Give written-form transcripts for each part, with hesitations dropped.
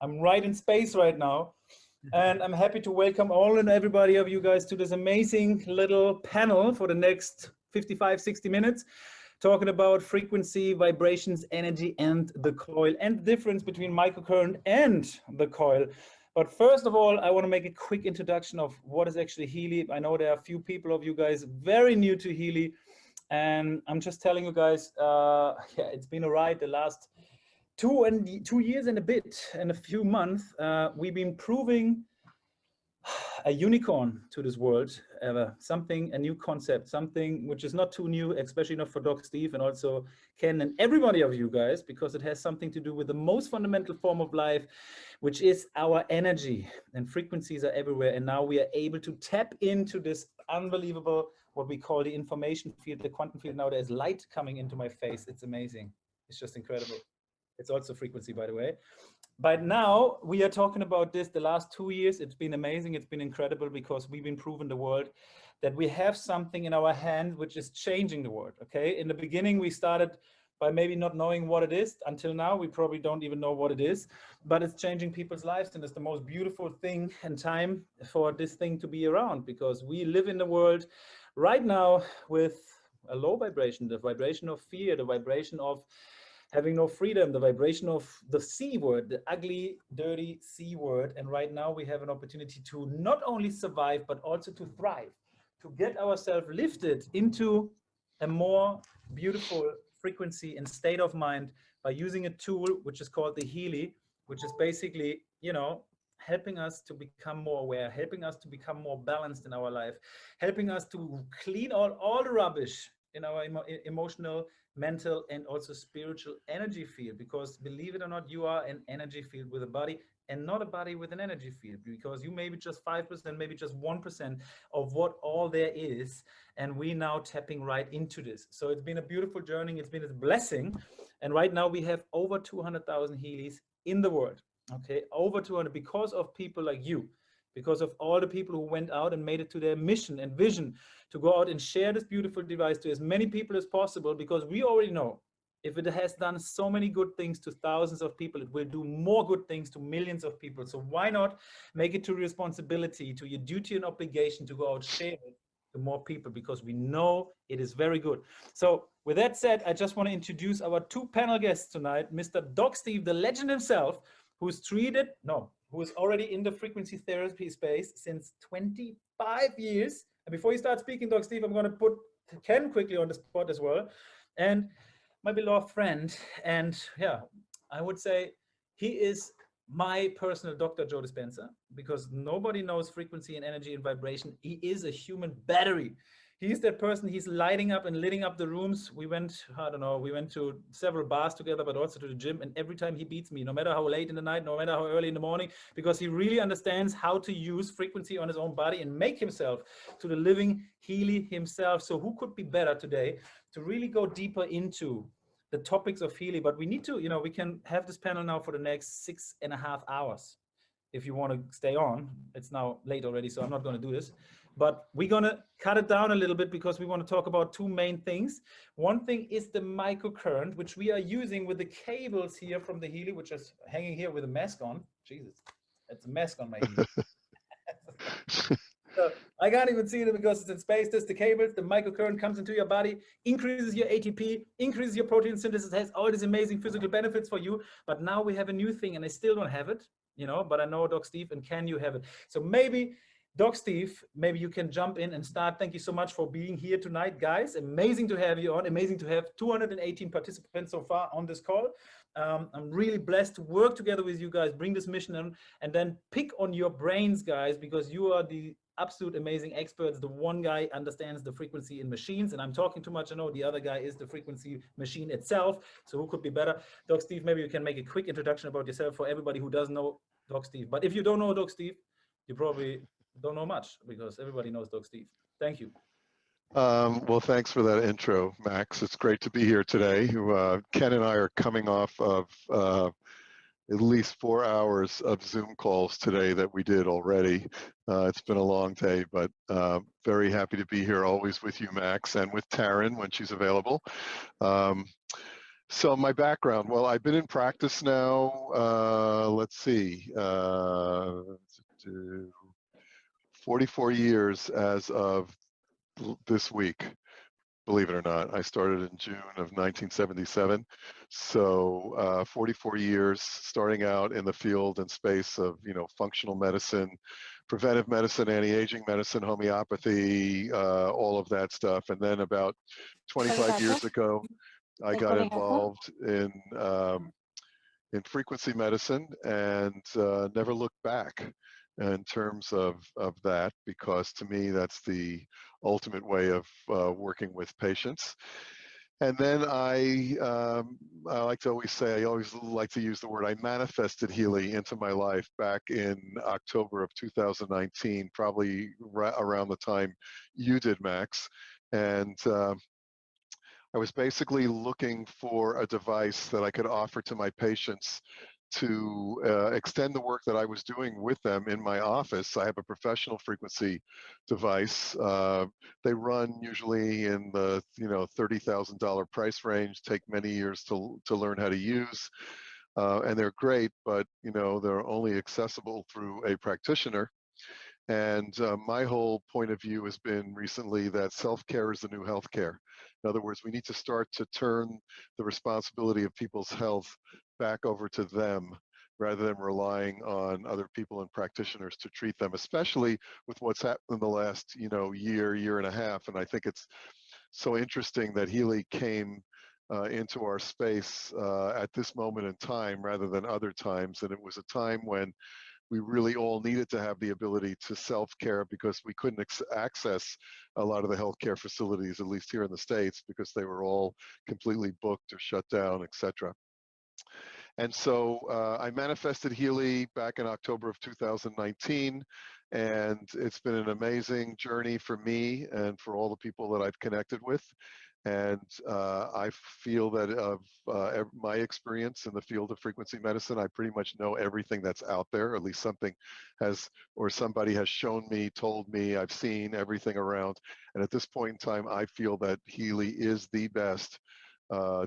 I'm right in space right now. And I'm happy to welcome all and everybody of you guys to this amazing little panel for the next 55, 60 minutes, talking about frequency, vibrations, energy, and the coil, and the difference between microcurrent and the coil. But first of all, I want to make a quick introduction of what is actually Healy. I know there are a few people of you guys very new to Healy, and I'm just telling you guys, yeah, it's been a ride the last 2 years and a bit, and a few months. We've been proving a unicorn to this world, something, a new concept, something which is not too new, especially not for Doc Steve and also Ken and everybody of you guys, because it has something to do with the most fundamental form of life, which is our energy, and frequencies are everywhere. And now we are able to tap into this unbelievable, what we call the information field, the quantum field. Now there's light coming into my face. It's amazing. It's just incredible. It's also frequency, by the way. But now we are talking about this the last 2 years. It's been amazing. It's been incredible because we've been proving the world that we have something in our hand which is changing the world. Okay. In the beginning, we started by maybe not knowing what it is. Until now, we probably don't even know what it is, but it's changing people's lives. And it's the most beautiful thing and time for this thing to be around, because we live in the world right now with a low vibration, the vibration of fear, the vibration of having no freedom, the vibration of the C word, the ugly, dirty C word. And right now we have an opportunity to not only survive, but also to thrive, to get ourselves lifted into a more beautiful frequency and state of mind by using a tool which is called the Healy, which is basically, you know, helping us to become more aware, helping us to become more balanced in our life, helping us to clean all the rubbish in our emotional, mental, and also spiritual energy field. Because believe it or not, you are an energy field with a body and not a body with an energy field, because you may be just 5%, maybe just 1% of what all there is. And we now tapping right into this. So it's been a beautiful journey. It's been a blessing. And right now we have over 200,000 Healys in the world. Okay, over 200, because of people like you, because of all the people who went out and made it to their mission and vision to go out and share this beautiful device to as many people as possible. Because we already know, if it has done so many good things to thousands of people, it will do more good things to millions of people. So why not make it to your responsibility, to your duty and obligation to go out, share it to more people, because we know it is very good. So with that said, I just want to introduce our two panel guests tonight, Mr. Doc Steve, the legend himself, who is already in the frequency therapy space since 25 years. And before you start speaking, Doc Steve, I'm going to put Ken quickly on the spot as well. And my beloved friend, and yeah, I would say he is my personal Dr. Joe Dispenza, because nobody knows frequency and energy and vibration. He is a human battery. He's that person. He's lighting up and lighting up the rooms. We went, I don't know, we went to several bars together, but also to the gym. And every time he beats me, no matter how late in the night, no matter how early in the morning, because he really understands how to use frequency on his own body and make himself to the living Healy himself. So who could be better today to really go deeper into the topics of Healy? But we need to, you know, we can have this panel now for the next 6.5 hours. If you want to stay on, it's now late already, so I'm not going to do this. But we're going to cut it down a little bit, because we want to talk about two main things. One thing is the microcurrent, which we are using with the cables here from the Healy, which is hanging here with a mask on. Jesus, it's a mask on my Healy. So I can't even see it because it's in space. There's the cables, the microcurrent comes into your body, increases your ATP, increases your protein synthesis, has all these amazing physical benefits for you. But now we have a new thing, and I still don't have it, you know, but I know Doc Steve, and can you have it? So maybe Doc Steve, maybe you can jump in and start. Thank you so much for being here tonight, guys. Amazing to have you on. Amazing to have 218 participants so far on this call. I'm really blessed to work together with you guys, bring this mission in, and then pick on your brains, guys, because you are the absolute amazing experts. The one guy understands the frequency in machines, and I'm talking too much, I know. The other guy is the frequency machine itself. So who could be better? Doc Steve, maybe you can make a quick introduction about yourself for everybody who doesn't know Doc Steve. But if you don't know Doc Steve, you probably don't know much, because everybody knows Doc Steve. Thank you. Well, thanks for that intro, Max. It's great to be here today. Ken and I are coming off of at least 4 hours of Zoom calls today that we did already. It's been a long day, but very happy to be here always with you, Max, and with Taryn when she's available. So my background, well, I've been in practice now, let's see, 44 years as of this week, believe it or not. I started in June of 1977. So 44 years starting out in the field and space of, functional medicine, preventive medicine, anti-aging medicine, homeopathy, all of that stuff. And then about 25 years ago, I got involved in frequency medicine and never looked back in terms of that, because to me that's the ultimate way of working with patients. And then I like to always say, I always like to use the word, I manifested Healy into my life back in October of 2019, probably around the time you did, Max. And I was basically looking for a device that I could offer to my patients to extend the work that I was doing with them in my office. I have a professional frequency device. They run usually in the $30,000 price range, take many years to learn how to use, and they're great, but they're only accessible through a practitioner. And my whole point of view has been recently that self-care is the new healthcare. In other words, we need to start to turn the responsibility of people's health back over to them, rather than relying on other people and practitioners to treat them, especially with what's happened in the last year and a half. And I think it's so interesting that Healy came into our space at this moment in time rather than other times. And it was a time when we really all needed to have the ability to self-care, because we couldn't access a lot of the healthcare facilities, at least here in the States, because they were all completely booked or shut down, etc. And so I manifested Healy back in October of 2019, and it's been an amazing journey for me and for all the people that I've connected with. And I feel that of my experience in the field of frequency medicine, I pretty much know everything that's out there. At least something has, or somebody has shown me, told me, I've seen everything around. And at this point in time, I feel that Healy is the best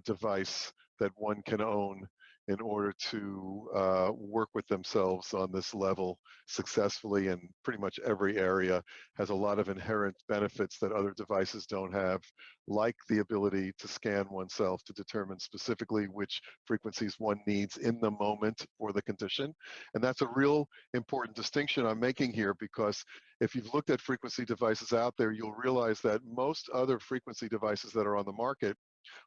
device that one can own in order to work with themselves on this level successfully in pretty much every area. Has a lot of inherent benefits that other devices don't have, like the ability to scan oneself to determine specifically which frequencies one needs in the moment for the condition. And that's a real important distinction I'm making here, because if you've looked at frequency devices out there, you'll realize that most other frequency devices that are on the market,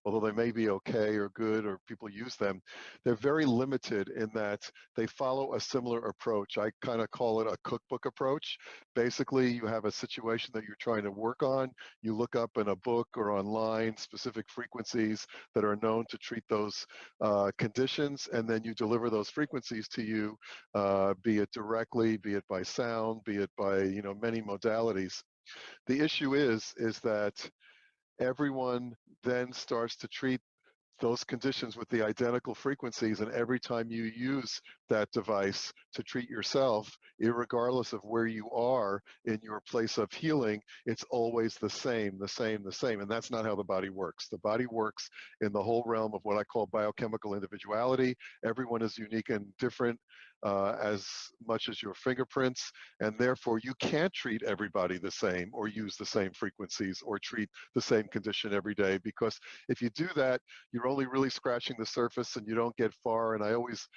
although they may be okay or good or people use them, they're very limited in that they follow a similar approach. I kind of call it a cookbook approach. Basically, you have a situation that you're trying to work on. You look up in a book or online specific frequencies that are known to treat those conditions, and then you deliver those frequencies to you, be it directly, be it by sound, be it by many modalities. The issue is that everyone then starts to treat those conditions with the identical frequencies, and every time you use that device to treat yourself, irregardless of where you are in your place of healing, it's always the same, and that's not how the body works. The body works in the whole realm of what I call biochemical individuality. Everyone is unique and different as much as your fingerprints, and therefore you can't treat everybody the same or use the same frequencies or treat the same condition every day, because if you do that, you're only really scratching the surface and you don't get far. And I always,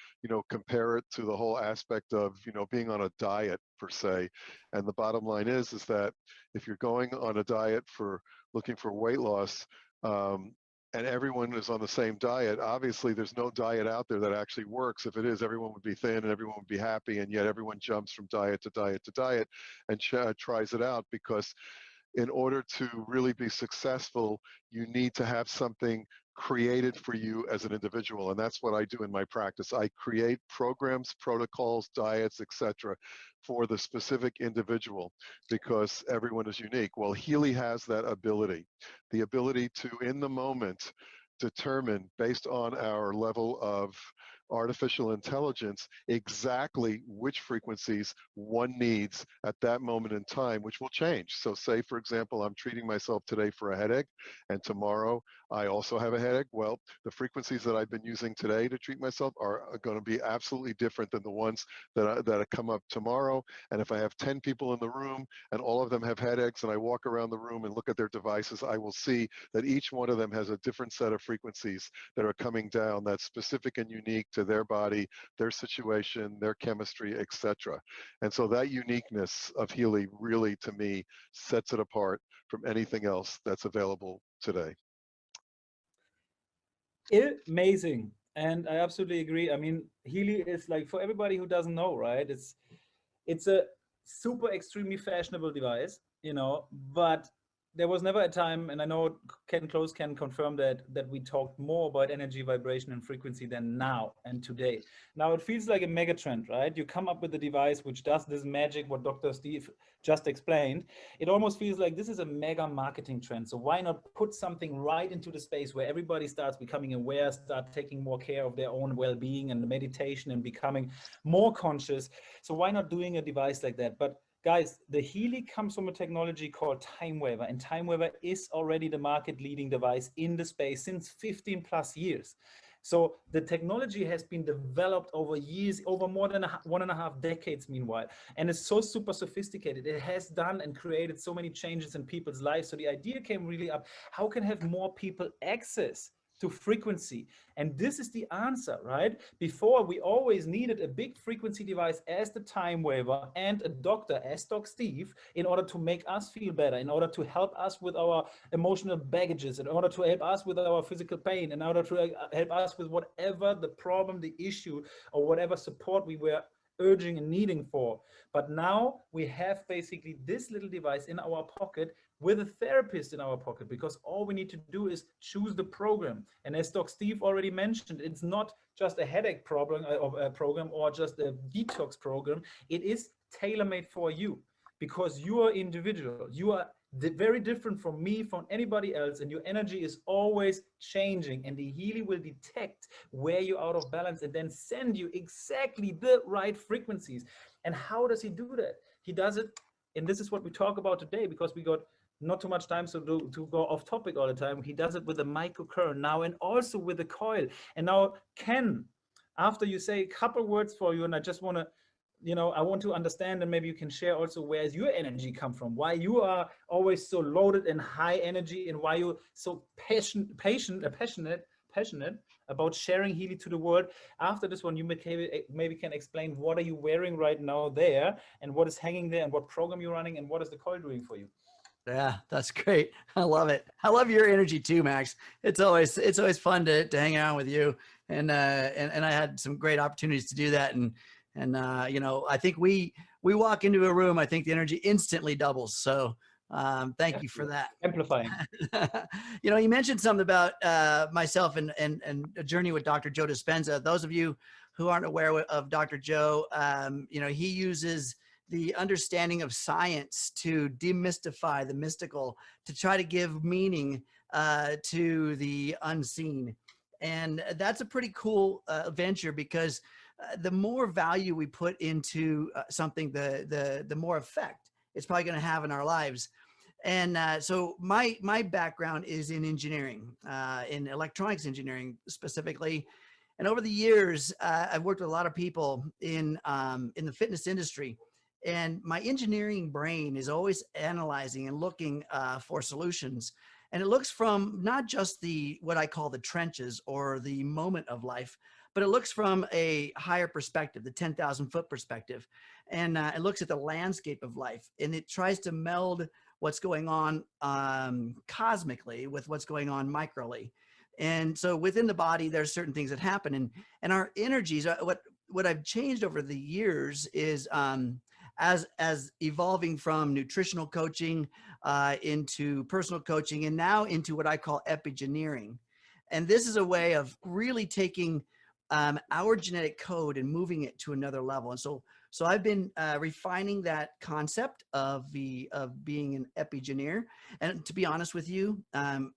compare it to the whole aspect of, being on a diet per se. And the bottom line is that if you're going on a diet for looking for weight loss, and everyone is on the same diet, obviously there's no diet out there that actually works. If it is, everyone would be thin and everyone would be happy, and yet everyone jumps from diet to diet to diet and tries it out, because in order to really be successful, you need to have something created for you as an individual. And that's what I do in my practice. I create programs, protocols, diets, etc., for the specific individual, because everyone is unique. Well, Healy has that ability, the ability to, in the moment, determine based on our level of artificial intelligence exactly which frequencies one needs at that moment in time, which will change. So say, for example, I'm treating myself today for a headache, and tomorrow I also have a headache. Well, the frequencies that I've been using today to treat myself are going to be absolutely different than the ones that come up tomorrow. And if I have 10 people in the room and all of them have headaches, and I walk around the room and look at their devices, I will see that each one of them has a different set of frequencies that are coming down that's specific and unique to their body, their situation, their chemistry, etc. And so that uniqueness of Healy really, to me, sets it apart from anything else that's available today. Amazing. And I absolutely agree. I mean, Healy is like, for everybody who doesn't know, right? It's a super extremely fashionable device, you know, but there was never a time, and I know Ken Close can confirm that we talked more about energy, vibration, and frequency than now and today. Now it feels like a mega trend, right? You come up with a device which does this magic, what Dr. Steve just explained. It almost feels like this is a mega marketing trend. So why not put something right into the space where everybody starts becoming aware, start taking more care of their own well-being and meditation and becoming more conscious. So why not doing a device like that? But guys, the Healy comes from a technology called Time Waver, and Time Waver is already the market leading device in the space since 15 plus years. So the technology has been developed over years, over more than 1.5 decades meanwhile, and it's so super sophisticated. It has done and created so many changes in people's lives. So the idea came really up, how can have more people access to frequency? And this is the answer, right? Before, we always needed a big frequency device as the Time Waver and a doctor as Doc Steve in order to make us feel better, in order to help us with our emotional baggages, in order to help us with our physical pain, in order to help us with whatever the problem, the issue, or whatever support we were urging and needing for. But now we have basically this little device in our pocket with a therapist in our pocket, because all we need to do is choose the program. And as Doc Steve already mentioned, it's not just a headache problem program or just a detox program. It is tailor-made for you, because you are individual. You are very different from me, from anybody else, and your energy is always changing, and the Healy will detect where you're out of balance and then send you exactly the right frequencies. And how does he do that? He does it, and this is what we talk about today, because we got not too much time to go off topic all the time. He does it with a microcurrent now, and also with a coil. And now, Ken, after you say a couple words for you, and I just want to, you know, I want to understand, and maybe you can share also where's your energy come from, why you are always so loaded and high energy, and why you're so passionate about sharing Healy to the world. After this one, you maybe can explain what are you wearing right now there, and what is hanging there, and what program you're running, and what is the coil doing for you. Yeah, that's great. I love it. I love your energy too, Max. It's always fun to hang out with you, and I had some great opportunities to do that, and you know, I think we walk into a room, I think the energy instantly doubles. So thank you for that. Amplifying. You know, you mentioned something about myself and a journey with Dr. Joe Dispenza. Those of you who aren't aware of Dr. Joe, you know, he uses the understanding of science to demystify the mystical, to try to give meaning to the unseen. And that's a pretty cool venture, because the more value we put into something, the more effect it's probably going to have in our lives. And so my background is in engineering, in electronics engineering specifically. And over the years, I've worked with a lot of people in the fitness industry. And my engineering brain is always analyzing and looking for solutions. And it looks from not just what I call the trenches or the moment of life, but it looks from a higher perspective, the 10,000 foot perspective. And it looks at the landscape of life, and it tries to meld what's going on cosmically with what's going on microly. And so within the body, there's certain things that happen, and our energies, what I've changed over the years is as evolving from nutritional coaching into personal coaching, and now into what I call epigeneering. And this is a way of really taking our genetic code and moving it to another level. And so I've been refining that concept of being an epigeneer. And to be honest with you,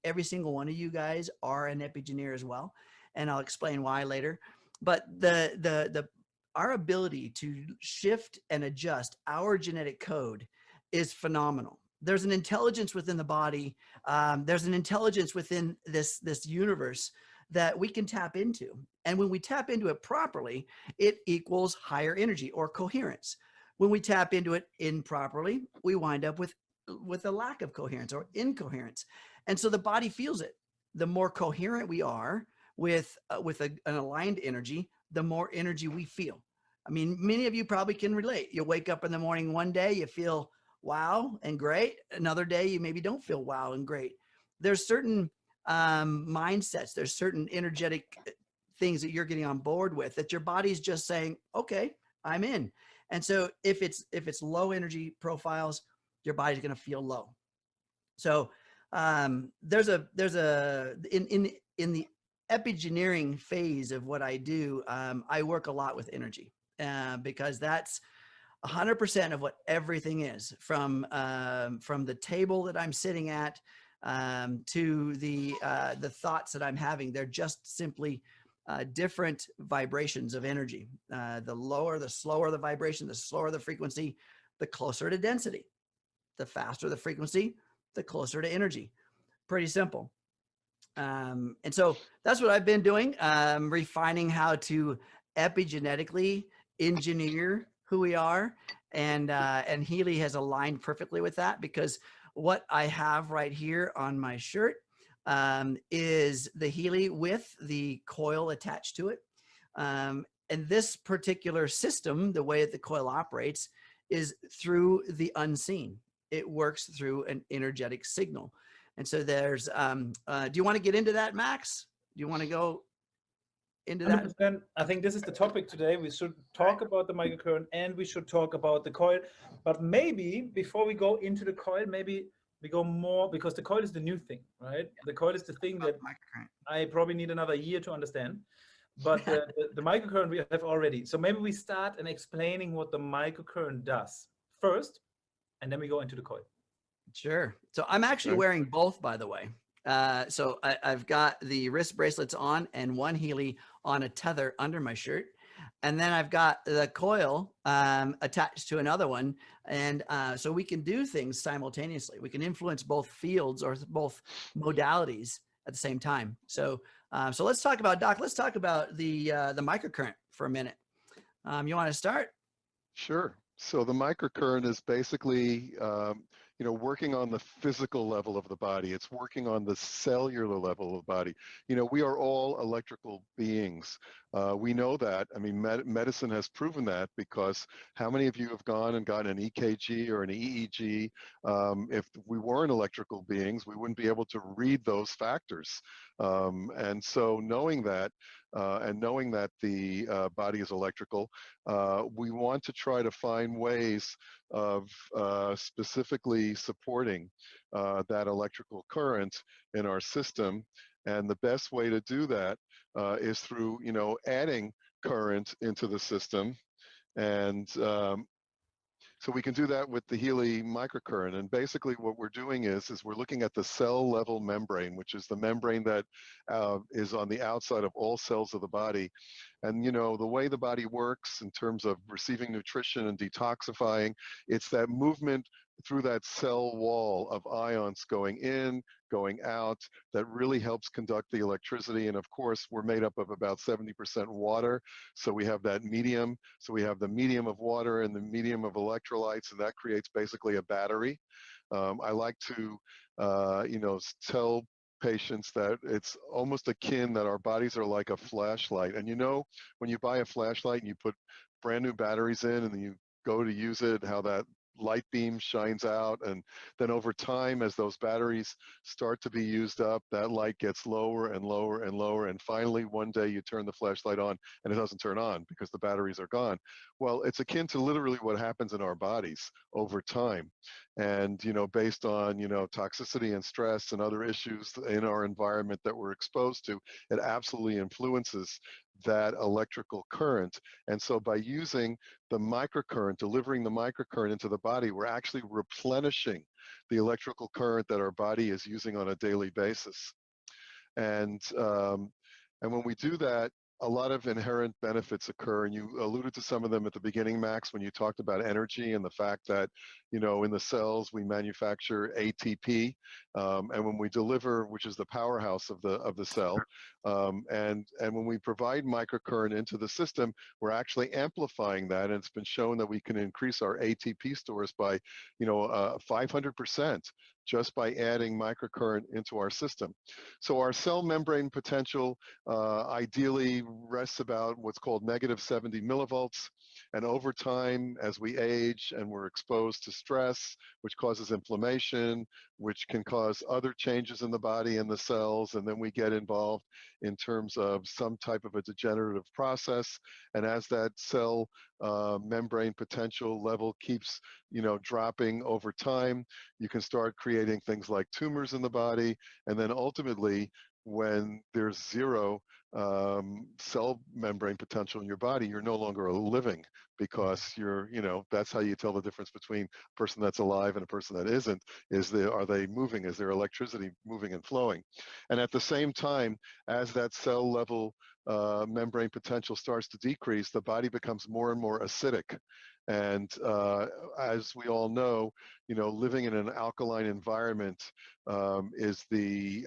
every single one of you guys are an epigeneer as well. And I'll explain why later. But our ability to shift and adjust our genetic code is phenomenal. There's an intelligence within the body. There's an intelligence within this universe that we can tap into. And when we tap into it properly, it equals higher energy or coherence. When we tap into it improperly, we wind up with a lack of coherence or incoherence. And so the body feels it. The more coherent we are with an aligned energy, the more energy we feel. I mean, many of you probably can relate. You wake up in the morning one day, you feel wow and great. Another day, you maybe don't feel wow and great. There's certain mindsets, there's certain energetic things that you're getting on board with that your body's just saying, okay, I'm in. And so if it's low energy profiles, your body's going to feel low. So there's a in the epigeneering phase of what I do, I work a lot with energy because that's 100% of what everything is, from the table that I'm sitting at to the thoughts that I'm having. They're just simply different vibrations of energy. The lower, the slower the vibration, the slower the frequency, the closer to density. The faster the frequency, the closer to energy. Pretty simple. And so that's what I've been doing, refining how to epigenetically engineer who we are. And Healy has aligned perfectly with that, because what I have right here on my shirt is the Healy with the coil attached to it. And this particular system, the way that the coil operates, is through the unseen. It works through an energetic signal. And so there's, do you want to get into that, Max? Do you want to go into that? 100%. I think this is the topic today. We should talk about the microcurrent and we should talk about the coil. But maybe before we go into the coil, maybe we go more, because the coil is the new thing, right? The coil is the thing that I probably need another year to understand. But the microcurrent we have already. So maybe we start in explaining what the microcurrent does first, and then we go into the coil. Sure. So I'm actually wearing both, by the way. So I've got the wrist bracelets on and one Healy on a tether under my shirt. And then I've got the coil attached to another one. And so we can do things simultaneously. We can influence both fields or both modalities at the same time. So so let's talk about, Doc, let's talk about the microcurrent for a minute. You want to start? Sure. So the microcurrent is basically, working on the physical level of the body. It's working on the cellular level of the body. We are all electrical beings. We know that. I mean, medicine has proven that, because how many of you have gone and gotten an EKG or an EEG? If we weren't electrical beings, we wouldn't be able to read those factors. And so knowing that, and knowing that the body is electrical, we want to try to find ways of specifically supporting that electrical current in our system. And the best way to do that is through, adding current into the system. And so we can do that with the Healy microcurrent. And basically what we're doing is we're looking at the cell level membrane, which is the membrane that is on the outside of all cells of the body. And the way the body works in terms of receiving nutrition and detoxifying, it's that movement through that cell wall of ions going in, going out, that really helps conduct the electricity. And of course, we're made up of about 70% water. So we have that medium. So we have the medium of water and the medium of electrolytes, and that creates basically a battery. I like to, tell patients that it's almost akin that our bodies are like a flashlight. And when you buy a flashlight and you put brand new batteries in and then you go to use it, how that light beam shines out, and then over time, as those batteries start to be used up, that light gets lower and lower and lower, and finally one day you turn the flashlight on and it doesn't turn on because the batteries are gone. Well, it's akin to literally what happens in our bodies over time. And based on toxicity and stress and other issues in our environment that we're exposed to, it absolutely influences that electrical current. And so by using the microcurrent, delivering the microcurrent into the body, we're actually replenishing the electrical current that our body is using on a daily basis. And when we do that, a lot of inherent benefits occur, and you alluded to some of them at the beginning, Max, when you talked about energy and the fact that, you know, in the cells we manufacture ATP, and when we deliver, which is the powerhouse of the cell, and when we provide microcurrent into the system, we're actually amplifying that, and it's been shown that we can increase our ATP stores by, you know, 500% just by adding microcurrent into our system. So our cell membrane potential ideally rests about what's called -70 millivolts. And over time, as we age and we're exposed to stress, which causes inflammation, which can cause other changes in the body and the cells, and then we get involved in terms of some type of a degenerative process. And as that cell membrane potential level keeps, you know, dropping over time, you can start creating things like tumors in the body. And then ultimately, when there's zero cell membrane potential in your body, you're no longer living, because you're, you know, that's how you tell the difference between a person that's alive and a person that isn't, is are they moving? Is there electricity moving and flowing? And at the same time, as that cell level membrane potential starts to decrease, the body becomes more and more acidic. And as we all know, you know, living in an alkaline environment is the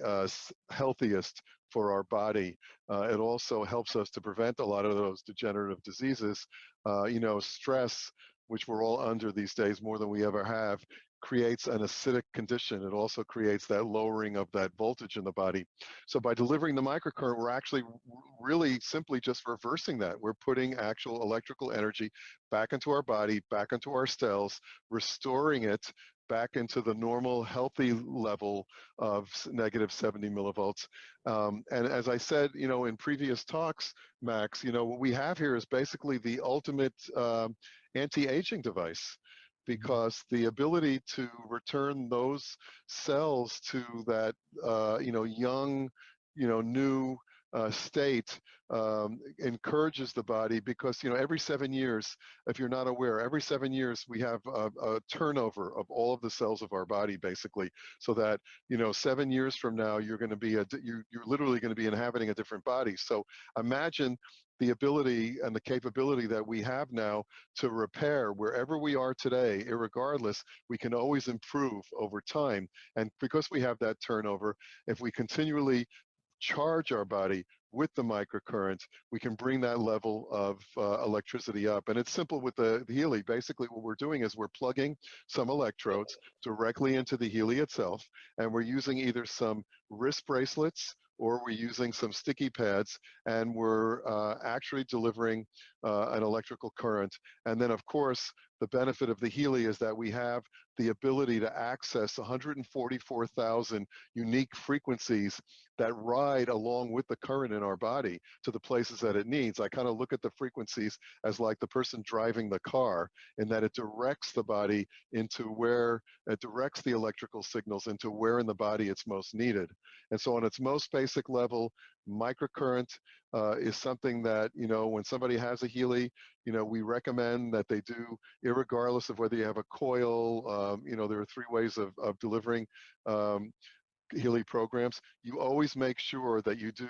healthiest for our body. It also helps us to prevent a lot of those degenerative diseases. You know, stress, which we're all under these days more than we ever have, creates an acidic condition. It also creates that lowering of that voltage in the body. So by delivering the microcurrent, we're actually really simply just reversing that. We're putting actual electrical energy back into our body, back into our cells, restoring it back into the normal healthy level of -70 millivolts. And as I said, you know, in previous talks, Max, you know, what we have here is basically the ultimate anti-aging device, because the ability to return those cells to that, you know, young, you know, new state encourages the body, because, you know, every 7 years, if you're not aware, every 7 years we have a turnover of all of the cells of our body, basically, so that, you know, 7 years from now, you're going to be you're literally going to be inhabiting a different body. So imagine the ability and the capability that we have now to repair wherever we are today, irregardless. We can always improve over time. And because we have that turnover, if we continually charge our body with the microcurrent, we can bring that level of electricity up. And it's simple with the Healy. Basically, what we're doing is we're plugging some electrodes directly into the Healy itself, and we're using either some wrist bracelets or we're using some sticky pads, and we're actually delivering an electrical current. And then, of course, the benefit of the Healy is that we have the ability to access 144,000 unique frequencies that ride along with the current in our body to the places that it needs. I kind of look at the frequencies as like the person driving the car, in that it directs the body into where, it directs the electrical signals into where in the body it's most needed. And so on its most basic level, microcurrent is something that, you know, when somebody has a Healy, you know, we recommend that they do, irregardless of whether you have a coil. You know, there are 3 ways of delivering Healy programs. You always make sure that you do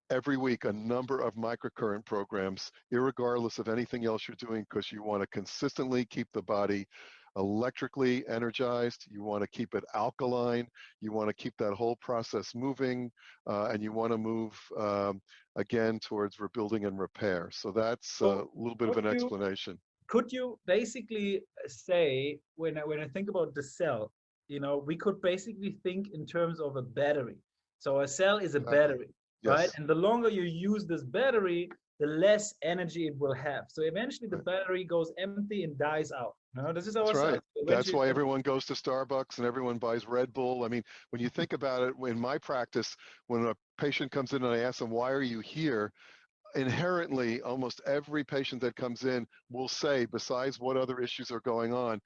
every week a number of microcurrent programs, irregardless of anything else you're doing, because you want to consistently keep the body electrically energized. You want to keep it alkaline. You want to keep that whole process moving, and you want to move again towards rebuilding and repair. So that's a little bit of an explanation. Could you basically say, when I think about the cell, you know, we could basically think in terms of a battery. So a cell is a battery, right? Yes. And the longer you use this battery, the less energy it will have. So eventually the battery goes empty and dies out. No, this is our That's right. cell. That's why everyone goes to Starbucks and everyone buys Red Bull. I mean, when you think about it, in my practice, when a patient comes in and I ask them, why are you here? Inherently, almost every patient that comes in will say, besides what other issues are going on,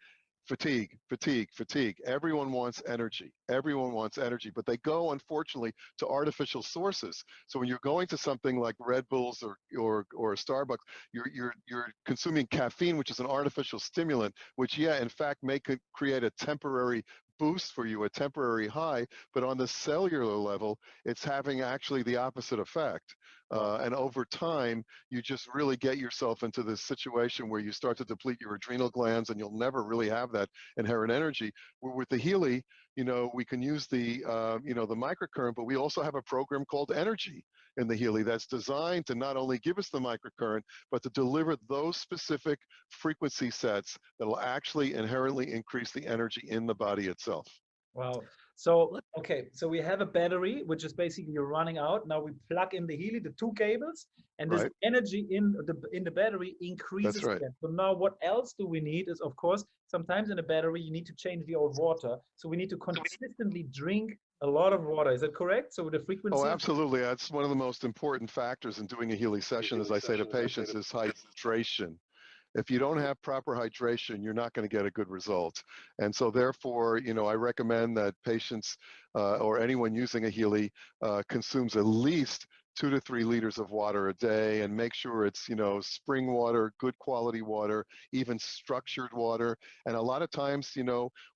fatigue, fatigue, fatigue. Everyone wants energy. Everyone wants energy, but they go, unfortunately, to artificial sources. So when you're going to something like Red Bulls or Starbucks, you're consuming caffeine, which is an artificial stimulant, which, yeah, in fact, may create a temporary boost for you, a temporary high, but on the cellular level, it's having actually the opposite effect. And over time, you just really get yourself into this situation where you start to deplete your adrenal glands, and you'll never really have that inherent energy. Where with the Healy, we can use the the microcurrent, but we also have a program called Energy in the Healy that's designed to not only give us the microcurrent, but to deliver those specific frequency sets that will actually inherently increase the energy in the body itself. Wow. So, okay, so we have a battery, which is basically running out. Now we plug in the Healy, the two cables, and this Right. energy in the battery increases. That's right. Again. So now what else do we need is, of course, sometimes in a battery, you need to change the old water. So we need to consistently drink a lot of water. Is that correct? So the frequency? Oh, absolutely. That's one of the most important factors in doing a Healy session, as I say to patients, is hydration. If you don't have proper hydration, you're not going to get a good result. And so therefore, I recommend that patients or anyone using a Healy consumes at least 2 to 3 liters of water a day, and make sure it's, spring water, good quality water, even structured water. And a lot of times,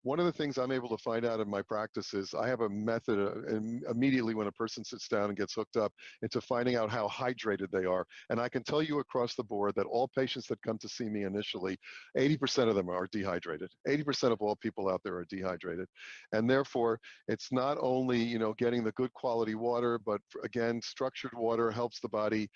one of the things I'm able to find out in my practice is I have a method immediately when a person sits down and gets hooked up into finding out how hydrated they are. And I can tell you across the board that all patients that come to see me initially, 80% of them are dehydrated. 80% of all people out there are dehydrated. And therefore, it's not only, getting the good quality water, but again, structured water helps the body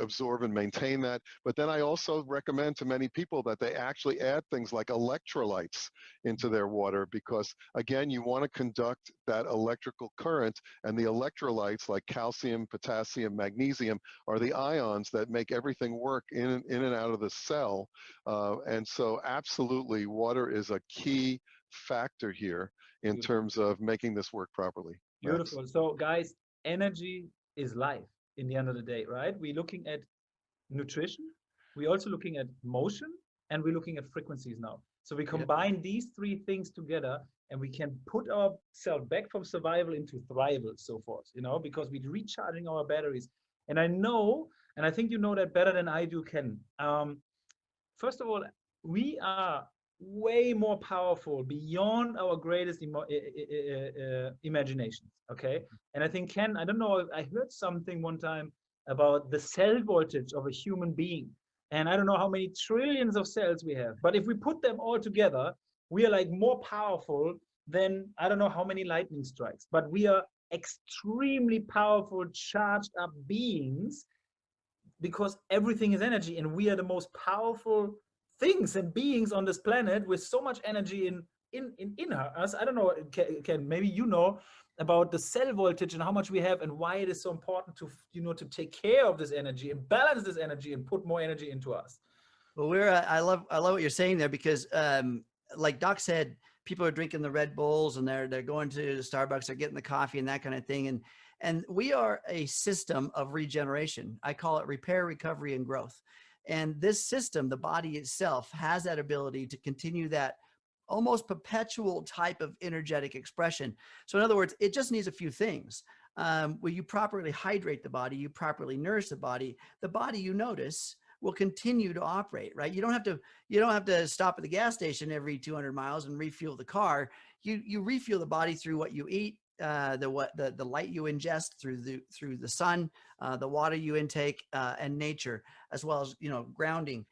absorb and maintain that. But then I also recommend to many people that they actually add things like electrolytes into their water, because again, you want to conduct that electrical current, and the electrolytes like calcium, potassium, magnesium are the ions that make everything work in and out of the cell. And so absolutely, water is a key factor here in terms of making this work properly. Beautiful. Max. So guys, energy is life in the end of the day, right? We're looking at nutrition, we're also looking at motion, and we're looking at frequencies now. So we combine these three things together, and we can put ourselves back from survival into thrival, so forth, because we're recharging our batteries. And I know, and I think you know that better than I do, Ken. First of all, we are way more powerful beyond our greatest imaginations, okay? And I think, Ken, I don't know, I heard something one time about the cell voltage of a human being. And I don't know how many trillions of cells we have, but if we put them all together, we are like more powerful than, I don't know how many lightning strikes, but we are extremely powerful, charged up beings, because everything is energy, and we are the most powerful things and beings on this planet with so much energy in us. I don't know, Ken, maybe you know about the cell voltage and how much we have, and why it is so important to to take care of this energy and balance this energy and put more energy into us. Well, I love what you're saying there, because like Doc said, people are drinking the Red Bulls, and they're going to Starbucks, they're getting the coffee and that kind of thing, and we are a system of regeneration. I call it repair, recovery, and growth. And this system, the body itself, has that ability to continue that almost perpetual type of energetic expression. So in other words, it just needs a few things. Where you properly hydrate the body, you properly nourish the body, you notice, will continue to operate, right? You don't have to stop at the gas station every 200 miles and refuel the car. You refuel the body through what you eat, the light you ingest through the sun, the water you intake, and nature, as well as grounding.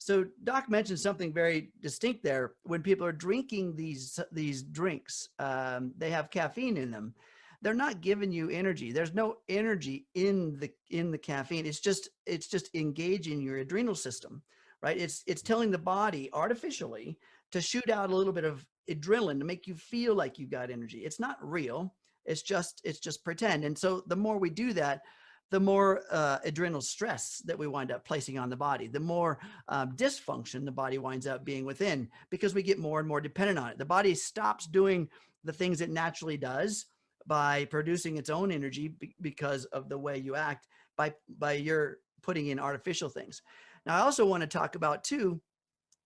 So Doc mentioned something very distinct there. When people are drinking these drinks, they have caffeine in them. They're not giving you energy. There's no energy in the caffeine. It's just engaging your adrenal system, right? It's telling the body artificially to shoot out a little bit of adrenaline to make you feel like you got energy. It's not real. It's just pretend. And so the more we do that, the more adrenal stress that we wind up placing on the body, the more dysfunction the body winds up being within, because we get more and more dependent on it. The body stops doing the things it naturally does by producing its own energy because of the way you act, by your putting in artificial things. Now, I also want to talk about too,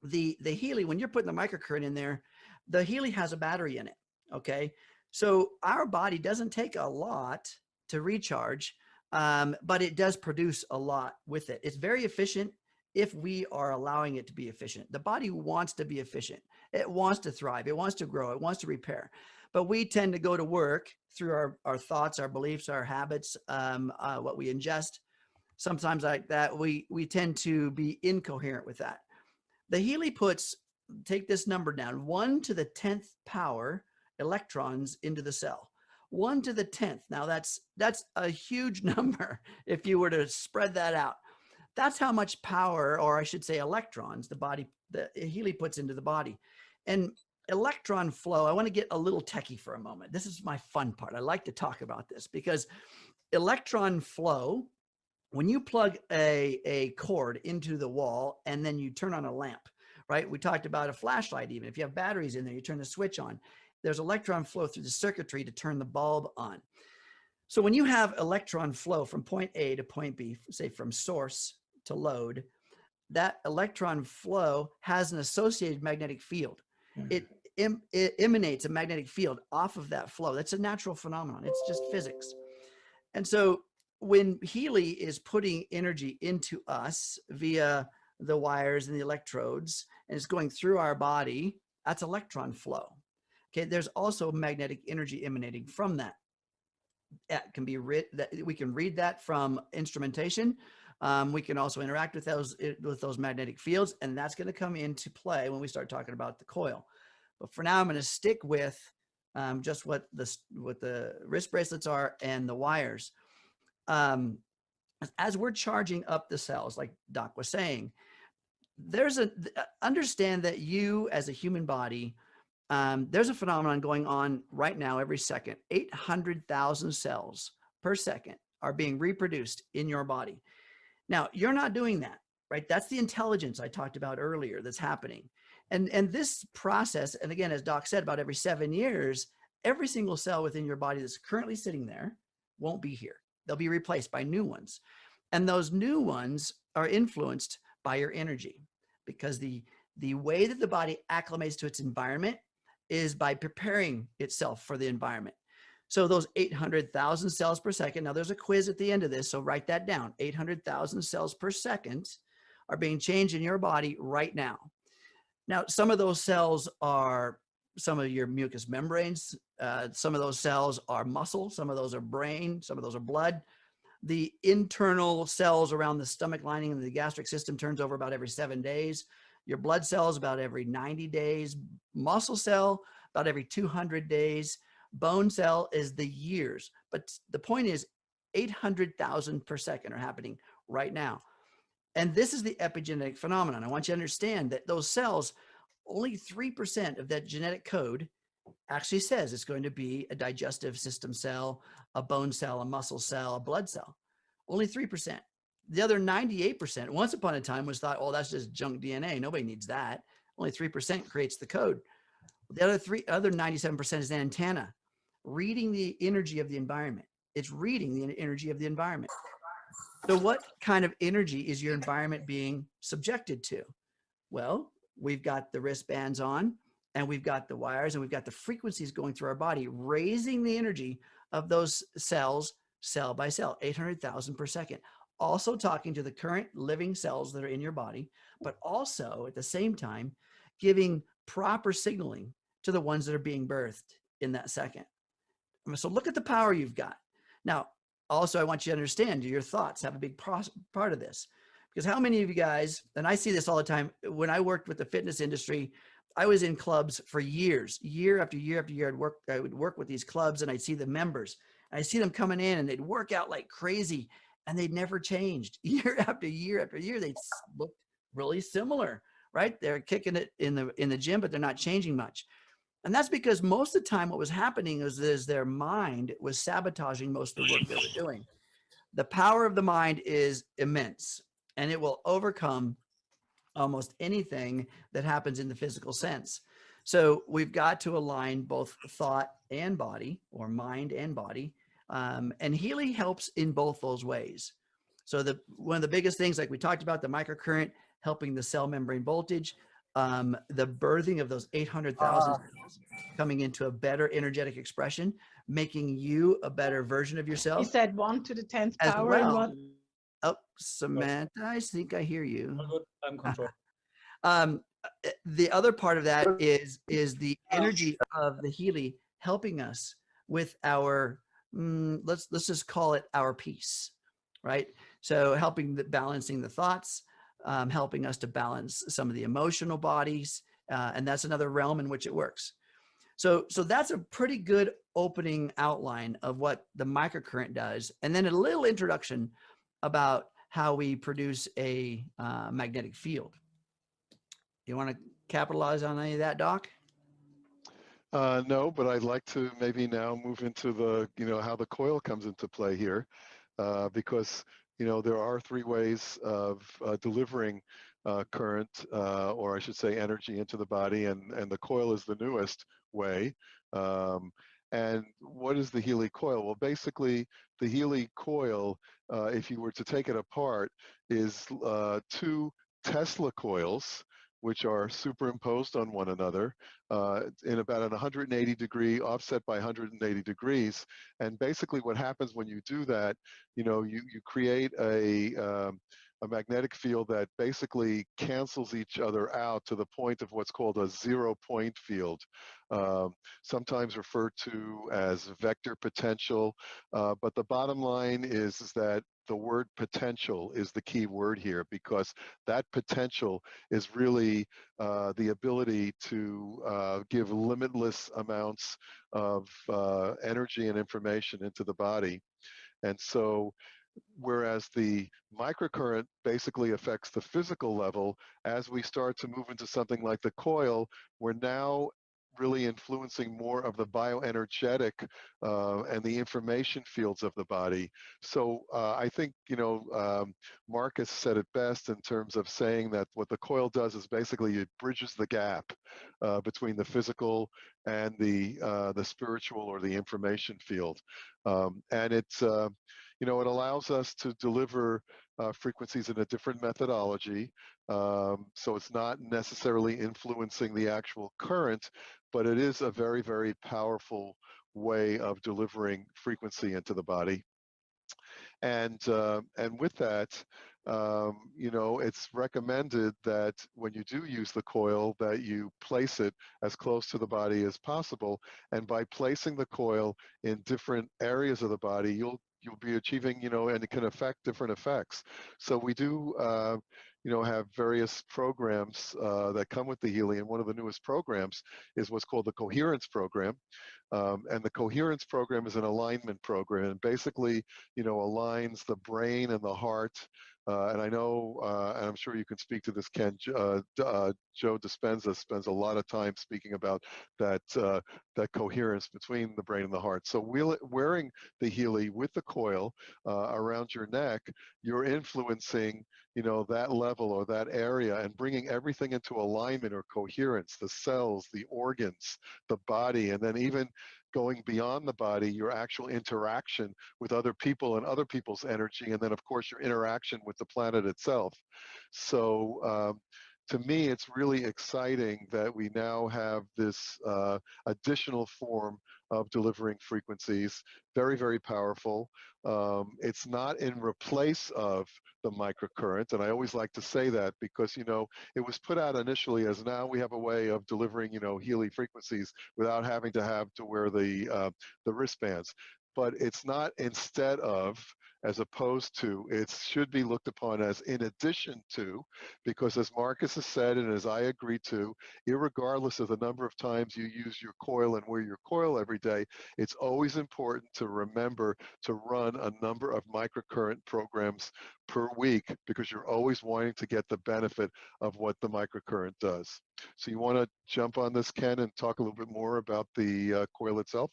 the Healy. When you're putting the microcurrent in there, the Healy has a battery in it. Okay. So our body doesn't take a lot to recharge, but it does produce a lot with it. It's very efficient if we are allowing it to be efficient. The body wants to be efficient. It wants to thrive. It wants to grow. It wants to repair. but we tend to go to work through our thoughts, our beliefs, our habits, what we ingest. Sometimes like that, we tend to be incoherent with that. The Healy puts, take this number down, 1 to the 10th power electrons into the cell. 1 to the 10th. Now that's a huge number if you were to spread that out. That's how much power, or I should say electrons, the Healy puts into the body. And electron flow, I want to get a little techie for a moment. This is my fun part. I like to talk about this because electron flow, when you plug a cord into the wall and then you turn on a lamp, right? We talked about a flashlight. Even if you have batteries in there, you turn the switch on. There's electron flow through the circuitry to turn the bulb on. So when you have electron flow from point A to point B, say from source to load, that electron flow has an associated magnetic field. It emanates a magnetic field off of that flow. That's a natural phenomenon. It's just physics. And so when Healy is putting energy into us via the wires and the electrodes, and it's going through our body, that's electron flow. Okay, there's also magnetic energy emanating from that. That can be we can read that from instrumentation. We can also interact with those magnetic fields, and that's going to come into play when we start talking about the coil. But for now, I'm going to stick with just what the wrist bracelets are and the wires. As we're charging up the cells, like Doc was saying, understand that you as a human body, there's a phenomenon going on right now every second. 800,000 cells per second are being reproduced in your body. Now, you're not doing that, right? That's the intelligence I talked about earlier that's happening. And this process, and again, as Doc said, about every 7 years, every single cell within your body that's currently sitting there won't be here. They'll be replaced by new ones. And those new ones are influenced by your energy, because the way that the body acclimates to its environment is by preparing itself for the environment. So those 800,000 cells per second, now there's a quiz at the end of this, so write that down. 800,000 cells per second are being changed in your body right now. Now, some of those cells are some of your mucous membranes. Some of those cells are muscle. Some of those are brain. Some of those are blood. The internal cells around the stomach lining and the gastric system turns over about every 7 days. Your blood cells about every 90 days. Muscle cell about every 200 days. Bone cell is the years. But the point is 800,000 per second are happening right now. And this is the epigenetic phenomenon. I want you to understand that those cells, only 3% of that genetic code actually says it's going to be a digestive system cell, a bone cell, a muscle cell, a blood cell. Only 3%. The other 98%, once upon a time, was thought, oh, that's just junk DNA. Nobody needs that. Only 3% creates the code. The other 97% is an antenna, reading the energy of the environment. It's reading the energy of the environment. So what kind of energy is your environment being subjected to? Well, we've got the wristbands on, and we've got the wires, and we've got the frequencies going through our body, raising the energy of those cells, cell by cell, 800,000 per second. Also talking to the current living cells that are in your body, but also at the same time, giving proper signaling to the ones that are being birthed in that second. So look at the power you've got. Now, also, I want you to understand your thoughts have a big part of this, because how many of you guys, and I see this all the time, when I worked with the fitness industry, I was in clubs for years, year after year after year. I would work with these clubs, and I'd see the members, and I'd see them coming in, and they'd work out like crazy, and they'd never changed. Year after year after year, they looked really similar, right? They're kicking it in the gym, but they're not changing much. And that's because most of the time what was happening is their mind was sabotaging most of the work they were doing. The power of the mind is immense, and it will overcome almost anything that happens in the physical sense. So we've got to align both thought and body, or mind and body. And Healy helps in both those ways. So one of the biggest things, like we talked about, the microcurrent helping the cell membrane voltage, the birthing of those 800,000 coming into a better energetic expression, making you a better version of yourself. You said 1 to the 10th as power. well. And one... Oh, Samantha, I think I hear you. I'm controlled. The other part of that is the energy of the Healy helping us with our, let's just call it our peace, right? So helping balancing the thoughts, helping us to balance some of the emotional bodies, and that's another realm in which it works. So that's a pretty good opening outline of what the microcurrent does, and then a little introduction about how we produce a magnetic field. You want to capitalize on any of that, Doc? No, but I'd like to maybe now move into the, how the coil comes into play here, because, there are three ways of delivering current, or I should say energy into the body, and the coil is the newest way. And what is the Healy coil? Well, basically, the Healy coil, if you were to take it apart, is two Tesla coils, which are superimposed on one another in about an 180 degree offset by 180 degrees. And basically what happens when you do that, you create a magnetic field that basically cancels each other out to the point of what's called a 0-point field, sometimes referred to as vector potential. But the bottom line is that the word potential is the key word here, because that potential is really the ability to give limitless amounts of energy and information into the body. And so, whereas the microcurrent basically affects the physical level, as we start to move into something like the coil, we're now really influencing more of the bioenergetic and the information fields of the body. So I think, Marcus said it best in terms of saying that what the coil does is basically it bridges the gap between the physical and the spiritual or the information field. And it's, it allows us to deliver frequencies in a different methodology. So it's not necessarily influencing the actual current, but it is a very, very powerful way of delivering frequency into the body. And with that, it's recommended that when you do use the coil, that you place it as close to the body as possible. And by placing the coil in different areas of the body, you'll be achieving, and it can affect different effects. So we do, have various programs that come with the Healy, and one of the newest programs is what's called the Coherence program. And the Coherence program is an alignment program, and basically, aligns the brain and the heart. And I know, and I'm sure you can speak to this, Ken, Joe Dispenza spends a lot of time speaking about that, that coherence between the brain and the heart. So wearing the Healy with the coil around your neck, you're influencing, that level or that area, and bringing everything into alignment or coherence, the cells, the organs, the body, and then even going beyond the body, your actual interaction with other people and other people's energy, and then of course your interaction with the planet itself. So to me, it's really exciting that we now have this additional form of delivering frequencies, very, very powerful. It's not in replace of the microcurrent, and I always like to say that because, it was put out initially as now we have a way of delivering, Healy frequencies without having to wear the wristbands. But it's not instead of, as opposed to, it should be looked upon as in addition to, because as Marcus has said, and as I agree to, irregardless of the number of times you use your coil and wear your coil every day, it's always important to remember to run a number of microcurrent programs per week, because you're always wanting to get the benefit of what the microcurrent does. So you want to jump on this, Ken, and talk a little bit more about the coil itself?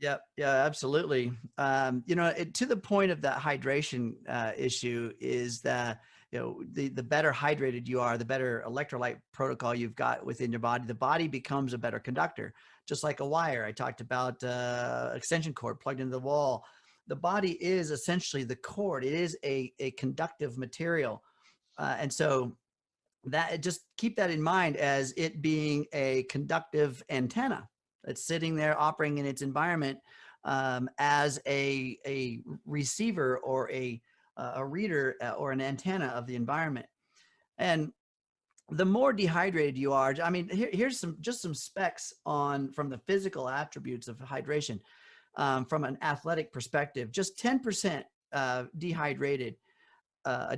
Yeah, absolutely. To the point of that hydration issue is that, the better hydrated you are, the better electrolyte protocol you've got within your body, the body becomes a better conductor, just like a wire. I talked about extension cord plugged into the wall. The body is essentially the cord. It is a conductive material. And so that, just keep that in mind as it being a conductive antenna. It's sitting there operating in its environment as a receiver or a reader or an antenna of the environment. And the more dehydrated you are, I mean, here's just some specs from the physical attributes of hydration. From an athletic perspective, just 10% dehydrated,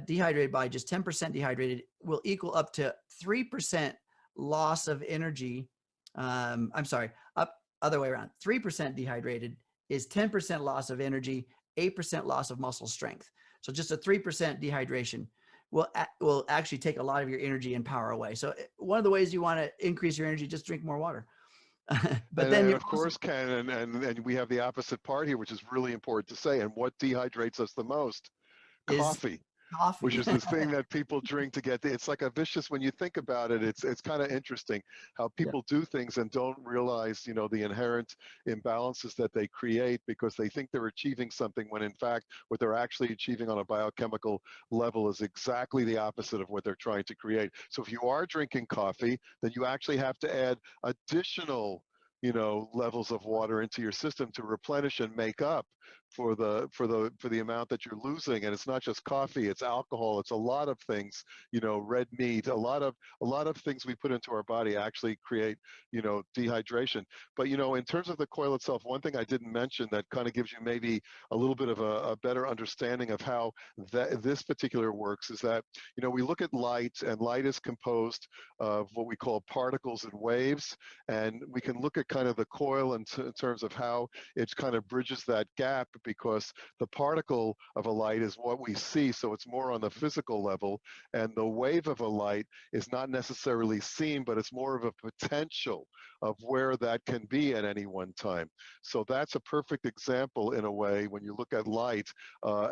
dehydrated by just 10% dehydrated will equal up to 3% loss of energy. I'm sorry, other way around. 3% dehydrated is 10% loss of energy, 8% loss of muscle strength. So just a 3% dehydration will actually take a lot of your energy and power away. So one of the ways you want to increase your energy, just drink more water. But then of course, Ken, and we have the opposite part here, which is really important to say. And what dehydrates us the most? Coffee. Which is this thing that people drink to get, it's like a vicious, when you think about it, it's kind of interesting how people do things and don't realize, you know, the inherent imbalances that they create because they think they're achieving something when in fact what they're actually achieving on a biochemical level is exactly the opposite of what they're trying to create. So if you are drinking coffee, then you actually have to add additional, you know, levels of water into your system to replenish and make up for the amount that you're losing. And it's not just coffee, it's alcohol, it's a lot of things, you know, red meat, a lot of things we put into our body actually create, you know, dehydration. But, you know, in terms of the coil itself, one thing I didn't mention that kind of gives you maybe a little bit of a better understanding of how this particular works is that, you know, we look at light, and light is composed of what we call particles and waves, and we can look at kind of the coil in terms of how it kind of bridges that gap, because the particle of a light is what we see, so it's more on the physical level, and the wave of a light is not necessarily seen, but it's more of a potential of where that can be at any one time. So that's a perfect example in a way when you look at light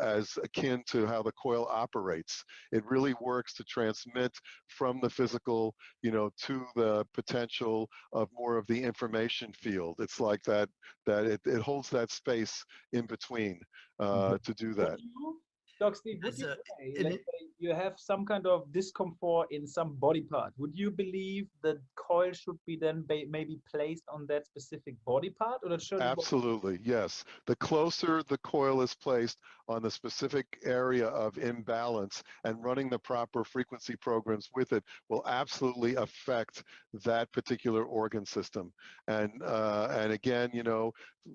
as akin to how the coil operates. It really works to transmit from the physical, you know, to the potential of more of the information field. It's like that it holds that space in between to do that. Doc Steve, would you say, let's say you have some kind of discomfort in some body part, would you believe the coil should be then maybe placed on that specific body part, or should Absolutely, yes. The closer the coil is placed on the specific area of imbalance and running the proper frequency programs with it will absolutely affect that particular organ system. And again, you know,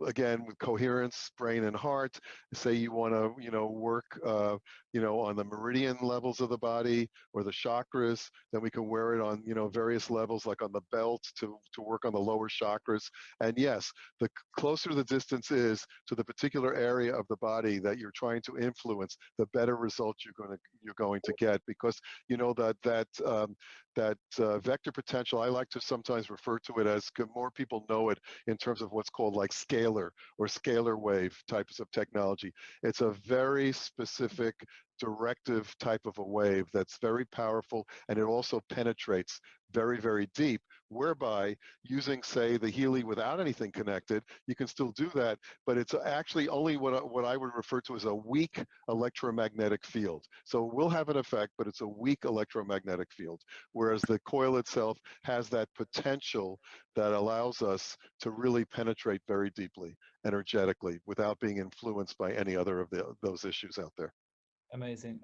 again with coherence, brain and heart, say you want to, you know, work, you know, on the meridian levels of the body or the chakras, then we can wear it on, you know, various levels, like on the belt to work on the lower chakras. And yes, the closer the distance is to the particular area of the body that you're trying to influence, the better results you're going to get, because you know that vector potential, I like to sometimes refer to it as, more people know it in terms of what's called like scalar or scalar wave types of technology. It's a very specific directive type of a wave that's very powerful, and it also penetrates very, very deep, whereby using, say, the Healy without anything connected, you can still do that, but it's actually only what I would refer to as a weak electromagnetic field. So it will have an effect, but it's a weak electromagnetic field, whereas the coil itself has that potential that allows us to really penetrate very deeply, energetically, without being influenced by any other of those issues out there. Amazing.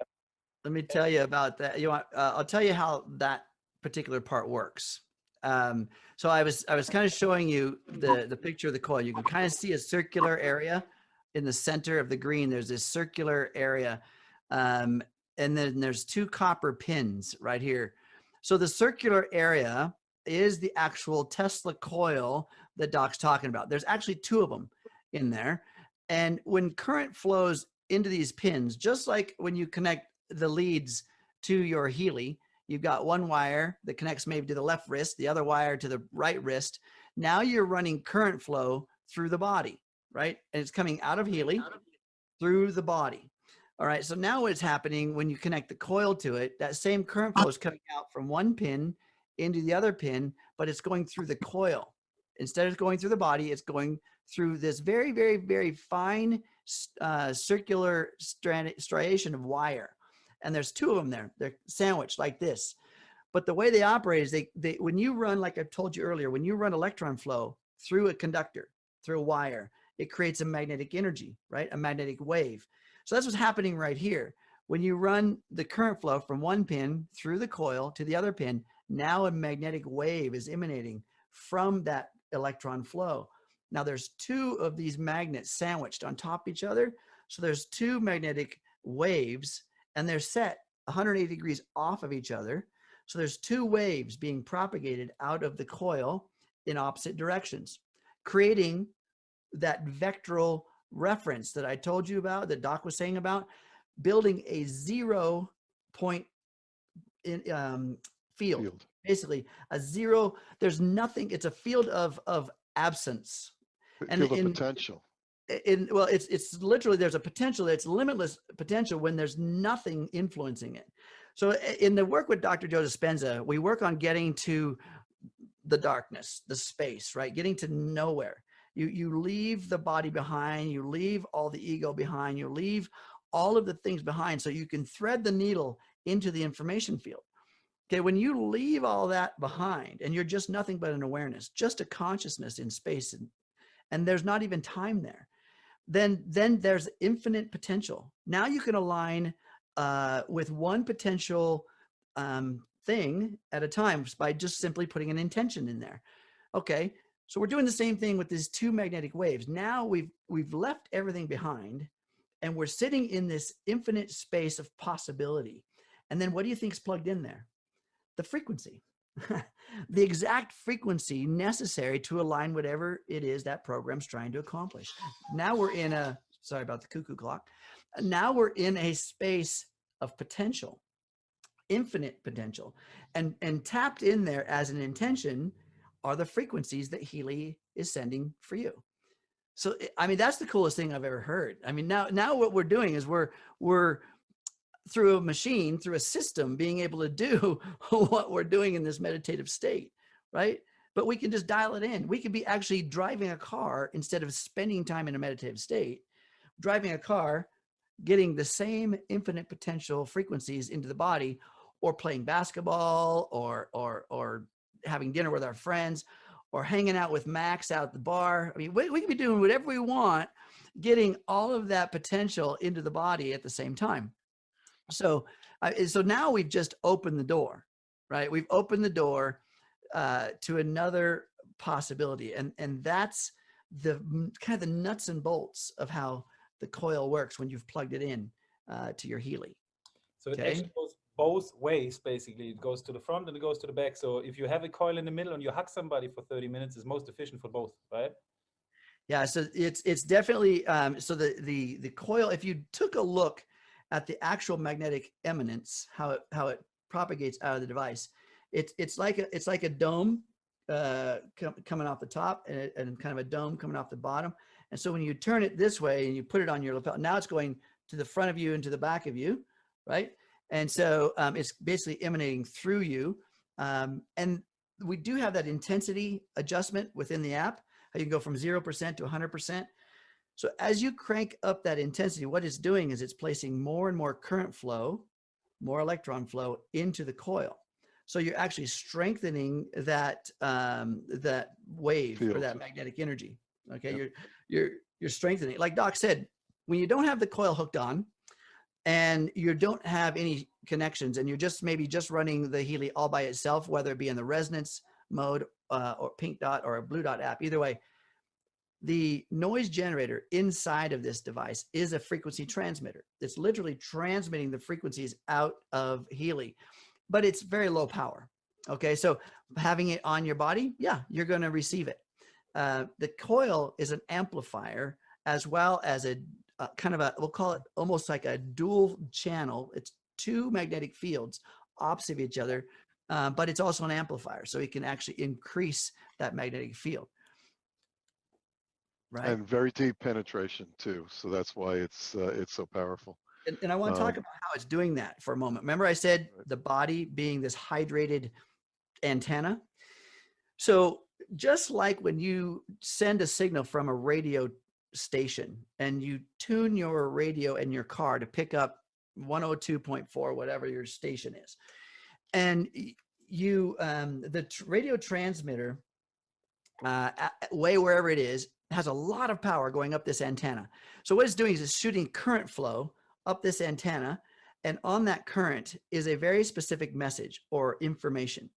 Let me tell you about that. You want? I'll tell you how that particular part works. So I was kind of showing you the picture of the coil. You can kind of see a circular area in the center of the green. There's this circular area, and then there's two copper pins right here. So the circular area is the actual Tesla coil that Doc's talking about. There's actually two of them in there, and when current flows into these pins, just like when you connect the leads to your Healy, you've got one wire that connects maybe to the left wrist, the other wire to the right wrist. Now you're running current flow through the body, right? And it's coming out of Healy through the body. All right, so now what's happening when you connect the coil to it, that same current flow is coming out from one pin into the other pin, but it's going through the coil. Instead of going through the body, it's going through this very, very, very fine circular striation of wire. And there's two of them there. They're sandwiched like this. But the way they operate is they when you run, like I told you earlier, when you run electron flow through a conductor, through a wire, it creates a magnetic energy, right? A magnetic wave. So that's what's happening right here. When you run the current flow from one pin through the coil to the other pin, now a magnetic wave is emanating from that electron flow. Now there's two of these magnets sandwiched on top of each other. So there's two magnetic waves and they're set 180 degrees off of each other. So there's two waves being propagated out of the coil in opposite directions, creating that vectoral reference that I told you about, that Doc was saying about, building a 0 point in, field. Basically a zero, there's nothing, it's a field of absence. And field of potential. Well, it's literally, there's a potential, it's limitless potential when there's nothing influencing it. So in the work with Dr. Joe Dispenza, we work on getting to the darkness, the space, right? Getting to nowhere. You leave the body behind, you leave all the ego behind, you leave all of the things behind so you can thread the needle into the information field. Okay, when you leave all that behind and you're just nothing but an awareness, just a consciousness in space, and there's not even time there, then there's infinite potential. Now you can align with one potential thing at a time by just simply putting an intention in there. Okay, so we're doing the same thing with these two magnetic waves. Now we've left everything behind and we're sitting in this infinite space of possibility. And then what do you think's plugged in there? The frequency, the exact frequency necessary to align whatever it is that program's trying to accomplish. Now we're in a, sorry about the cuckoo clock. Now we're in a space of potential, infinite potential, and tapped in there as an intention are the frequencies that Healy is sending for you. So, I mean, that's the coolest thing I've ever heard. I mean, now what we're doing is we're through a machine, through a system, being able to do what we're doing in this meditative state, right? But we can just dial it in. We could be actually driving a car instead of spending time in a meditative state, driving a car, getting the same infinite potential frequencies into the body, or playing basketball, or having dinner with our friends, or hanging out with Max out at the bar. I mean, we can be doing whatever we want, getting all of that potential into the body at the same time. So now we've just opened the door, right? We've opened the door to another possibility. And that's the kind of the nuts and bolts of how the coil works when you've plugged it in to your Healy. So it actually goes both ways, basically. It goes to the front and it goes to the back. So if you have a coil in the middle and you hug somebody for 30 minutes, it's most efficient for both, right? Yeah, so it's definitely, so the coil, if you took a look at the actual magnetic eminence, how it propagates out of the device, it's like a dome coming off the top and kind of a dome coming off the bottom. And so when you turn it this way and you put it on your lapel, now it's going to the front of you and to the back of you, right? And so it's basically emanating through you. And we do have that intensity adjustment within the app. How you can go from 0% to 100%. So as you crank up that intensity, what it's doing is it's placing more and more current flow, more electron flow into the coil. So you're actually strengthening that that wave field, or that magnetic energy. Okay, yep. You're strengthening. Like Doc said, when you don't have the coil hooked on and you don't have any connections and you're just maybe just running the Healy all by itself, whether it be in the resonance mode or pink dot or a blue dot app, either way, the noise generator inside of this device is a frequency transmitter. It's literally transmitting the frequencies out of Healy, but it's very low power. Okay, so having it on your body, yeah, you're going to receive it. The coil is an amplifier as well as a kind of a, we'll call it almost like a dual channel. It's two magnetic fields opposite of each other, but it's also an amplifier, so it can actually increase that magnetic field. Right. And very deep penetration too. So that's why it's so powerful. And I want to talk about how it's doing that for a moment. Remember I said the body being this hydrated antenna. So just like when you send a signal from a radio station and you tune your radio in your car to pick up 102.4, whatever your station is, and you the radio transmitter way wherever it is has a lot of power going up this antenna. So what it's doing is it's shooting current flow up this antenna, And on that current is a very specific message or information.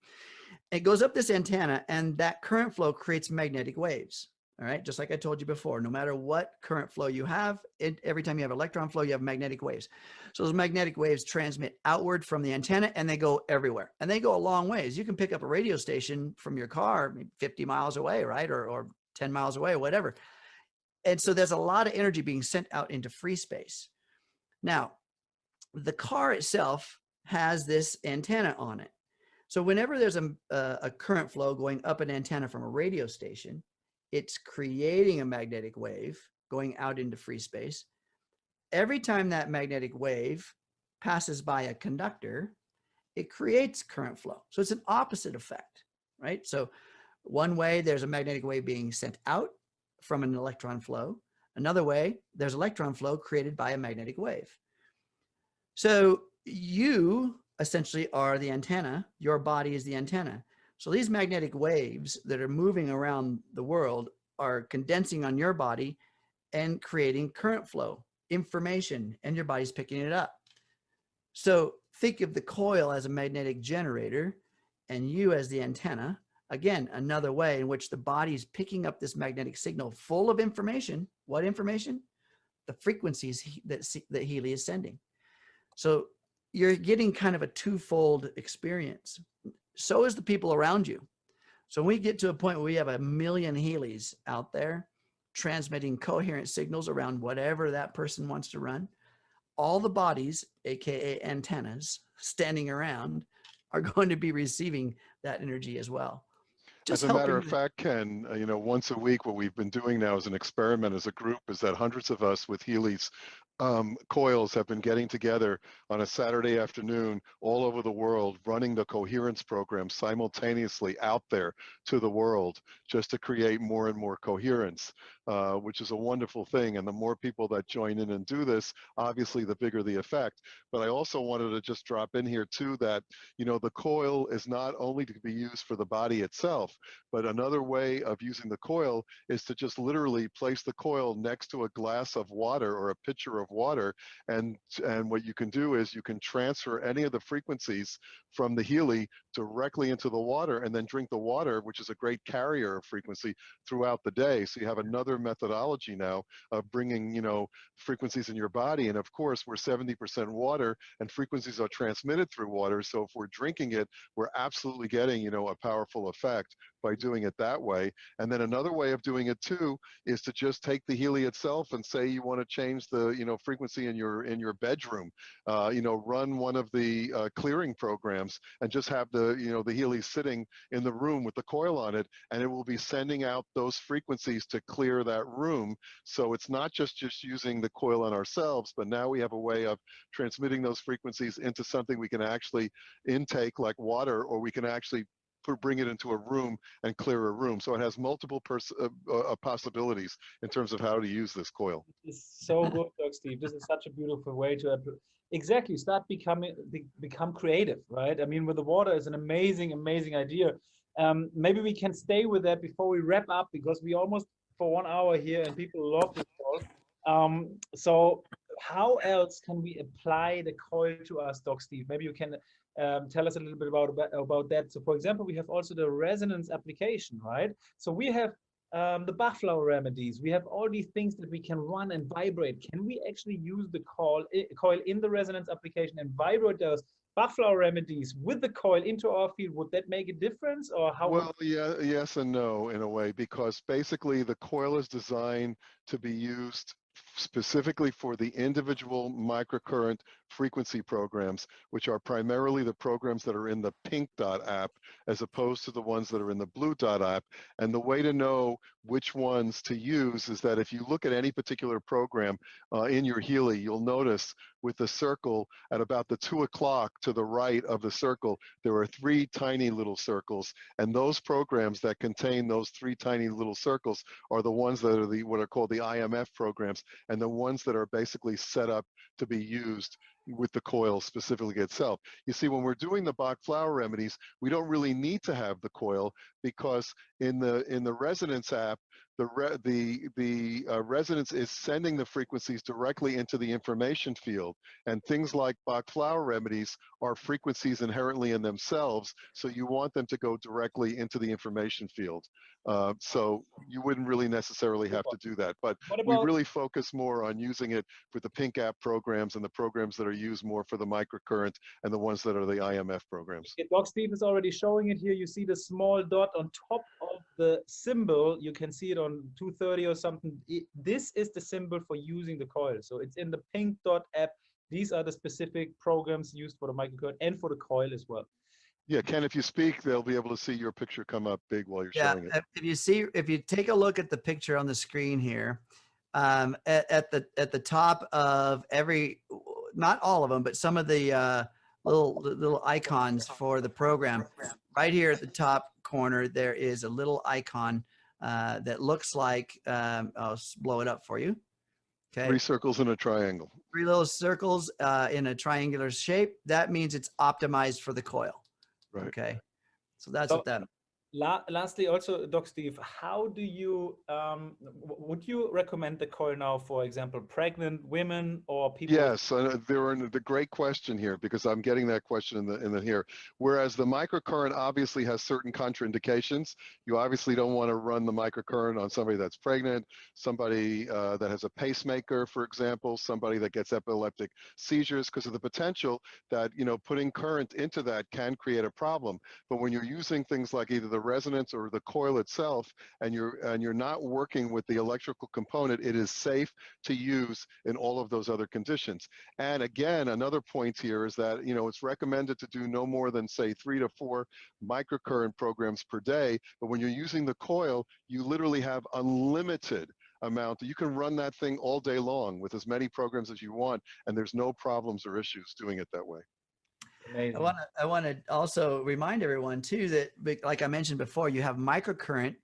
It goes up this antenna, and that current flow creates magnetic waves. All right. Just like I told you before, no matter what current flow you have, every time you have electron flow, you have magnetic waves. So those magnetic waves transmit outward from the antenna, and they go everywhere, and they go a long ways. You can pick up a radio station from your car 50 miles away, right? Or 10 miles away, or whatever. And so there's a lot of energy being sent out into free space. Now, the car itself has this antenna on it. So whenever there's a current flow going up an antenna from a radio station, it's creating a magnetic wave going out into free space. Every time that magnetic wave passes by a conductor, it creates current flow. So it's an opposite effect, right? So one way, there's a magnetic wave being sent out from an electron flow. Another way, there's electron flow created by a magnetic wave. So you essentially are the antenna. Your body is the antenna. So these magnetic waves that are moving around the world are condensing on your body and creating current flow, information, and your body's picking it up. So think of the coil as a magnetic generator and you as the antenna. Again, another way in which the body's picking up this magnetic signal full of information. What information? The frequencies that Healy is sending. So you're getting kind of a twofold experience. So is the people around you. So when we get to a point where we have 1 million Healys out there transmitting coherent signals around whatever that person wants to run, all the bodies, AKA antennas, standing around are going to be receiving that energy as well. As a matter of fact, Ken, once a week, what we've been doing now as an experiment as a group is that hundreds of us with Healy's coils have been getting together on a Saturday afternoon all over the world, running the coherence program simultaneously out there to the world, just to create more and more coherence, which is a wonderful thing. And the more people that join in and do this, obviously the bigger the effect. But I also wanted to just drop in here too that, the coil is not only to be used for the body itself, but another way of using the coil is to just literally place the coil next to a glass of water or a pitcher of water, and what you can do is you can transfer any of the frequencies from the Healy directly into the water, and then drink the water, which is a great carrier of frequency throughout the day. So you have another methodology now of bringing frequencies in your body. And of course, we're 70% water, and frequencies are transmitted through water. So if we're drinking it, we're absolutely getting a powerful effect by doing it that way. And then another way of doing it too is to just take the Healy itself and say you want to change the frequency in your bedroom. Run one of the clearing programs and just have the Healy sitting in the room with the coil on it, and it will be sending out those frequencies to clear that room. So it's not just using the coil on ourselves, but now we have a way of transmitting those frequencies into something we can actually intake, like water, or we can actually bring it into a room and clear a room. So it has multiple possibilities in terms of how to use this coil. It's so good, Doc Steve. This is such a beautiful way to exactly start become creative, right? I mean, with the water is an amazing idea. Maybe we can stay with that before we wrap up, because we almost for 1 hour here and people love this call. So how else can we apply the coil to us, Doc Steve? Maybe you can tell us a little bit about that. So for example, we have also the resonance application, right? So we have the Bach-flower remedies. We have all these things that we can run and vibrate. Can we actually use the coil in the resonance application and vibrate those Bach-flower remedies with the coil into our field? Would that make a difference, or how? Well, yeah, yes and no in a way, because basically the coil is designed to be used specifically for the individual microcurrent frequency programs, which are primarily the programs that are in the Pink Dot app, as opposed to the ones that are in the Blue Dot app. And the way to know which ones to use is that if you look at any particular program in your Healy, you'll notice with the circle at about the 2 o'clock to the right of the circle, there are 3 tiny little circles, and those programs that contain those 3 tiny little circles are the ones that are what are called the IMF programs, and the ones that are basically set up to be used with the coil specifically itself. You see, when we're doing the Bach flower remedies, we don't really need to have the coil, because in the resonance app, the resonance is sending the frequencies directly into the information field, and things like Bach flower remedies are frequencies inherently in themselves, so you want them to go directly into the information field. So you wouldn't really necessarily have to do that, but we really focus more on using it for the Pink app programs and the programs that are used more for the microcurrent and the ones that are the IMF programs. Doc Steve is already showing it here. You see the small dot on top of the symbol. You can see it on 230 or something. This is the symbol for using the coil. So it's in the Pink dot app. These are the specific programs used for the microcurrent and for the coil as well. Yeah, Ken, if you speak, they'll be able to see your picture come up big while you're showing it. If you take a look at the picture on the screen here, at the top of every, not all of them, but some of the little icons for the program, right here at the top corner, there is a little icon that looks like, I'll blow it up for you. Okay. 3 circles in a triangle. 3 little circles in a triangular shape. That means it's optimized for the coil. Right. Okay. So that's what that. Lastly, also, Doc Steve, how do you, would you recommend the coil now, for example, pregnant women or people? Yes, the great question here, because I'm getting that question in the here. Whereas the microcurrent obviously has certain contraindications. You obviously don't want to run the microcurrent on somebody that's pregnant, somebody that has a pacemaker, for example, somebody that gets epileptic seizures, because of the potential that, you know, putting current into that can create a problem. But when you're using things like either the resonance or the coil itself, and you're not working with the electrical component, it is safe to use in all of those other conditions. And again, another point here is that, you know, it's recommended to do no more than, say, 3 to 4 microcurrent programs per day. But when you're using the coil, you literally have unlimited amount. You can run that thing all day long with as many programs as you want, and there's no problems or issues doing it that way. Amazing. I want to also remind everyone too that, like I mentioned before, you have microcurrent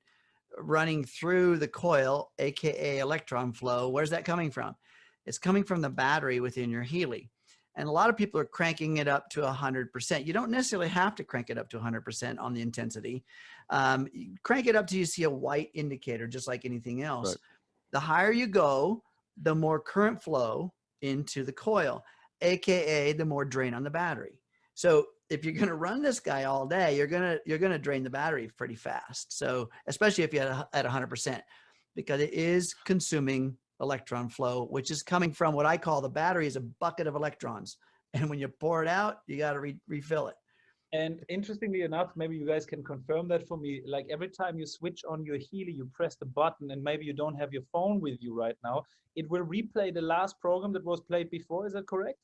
running through the coil, aka electron flow. Where's that coming from? It's coming from the battery within your Healy. And a lot of people are cranking it up to 100%. You don't necessarily have to crank it up to 100% on the intensity. You crank it up till you see a white indicator, just like anything else. Right. The higher you go, the more current flow into the coil, aka the more drain on the battery. So if you're going to run this guy all day, you're going to drain the battery pretty fast. So especially if you're at 100%, because it is consuming electron flow, which is coming from what I call the battery is a bucket of electrons. And when you pour it out, you got to refill it. And interestingly enough, maybe you guys can confirm that for me. Like every time you switch on your Healy, you press the button, and maybe you don't have your phone with you right now, it will replay the last program that was played before. Is that correct?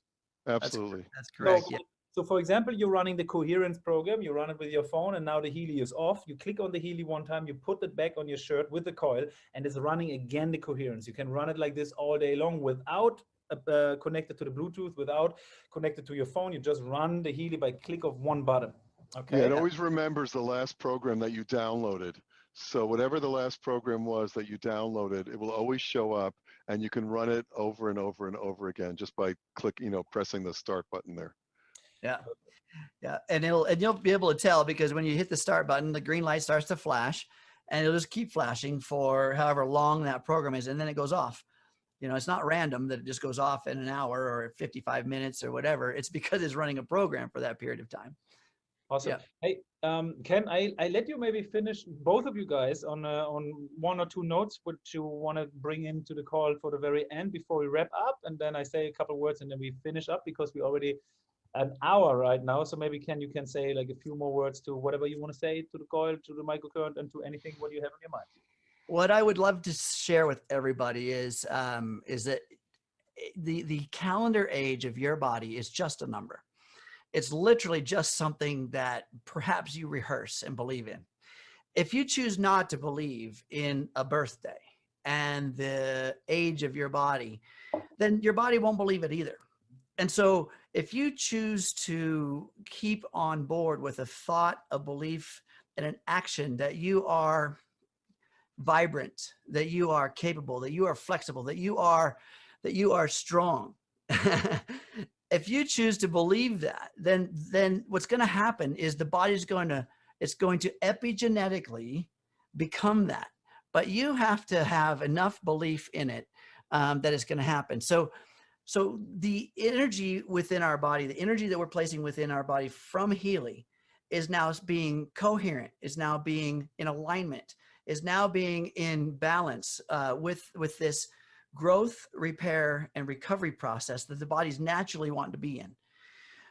Absolutely. That's correct. So, yeah. So for example, you're running the coherence program, you run it with your phone, and now the Healy is off. You click on the Healy one time, you put it back on your shirt with the coil, and it's running again the coherence. You can run it like this all day long without connected to the Bluetooth, without connected to your phone. You just run the Healy by click of one button. Okay. Yeah, it always remembers the last program that you downloaded. So whatever the last program was that you downloaded, it will always show up, and you can run it over and over and over again just by pressing the start button there. Yeah. Yeah. And you'll be able to tell, because when you hit the start button, the green light starts to flash, and it'll just keep flashing for however long that program is. And then it goes off. You know, it's not random that it just goes off in an hour or 55 minutes or whatever. It's because it's running a program for that period of time. Awesome. Yeah. Hey, Ken, I let you maybe finish, both of you guys, on 1 or 2 notes which you want to bring into the call for the very end before we wrap up, and then I say a couple words and then we finish up, because we already an hour right now. So maybe Ken, you can say like a few more words to whatever you want to say to the coil, to the microcurrent, and to anything what you have in your mind. What I would love to share with everybody is that the calendar age of your body is just a number. It's literally just something that perhaps you rehearse and believe in. If you choose not to believe in a birthday and the age of your body, then your body won't believe it either. And so if you choose to keep on board with a thought, a belief, and an action that you are vibrant, that you are capable, that you are flexible, that you are strong, if you choose to believe that, then what's going to happen is the body's going to, it's going to epigenetically become that. But you have to have enough belief in it that it's going to happen. So the energy within our body, the energy that we're placing within our body from Healy is now being coherent, is now being in alignment, is now being in balance with this growth, repair, and recovery process that the body's naturally wanting to be in.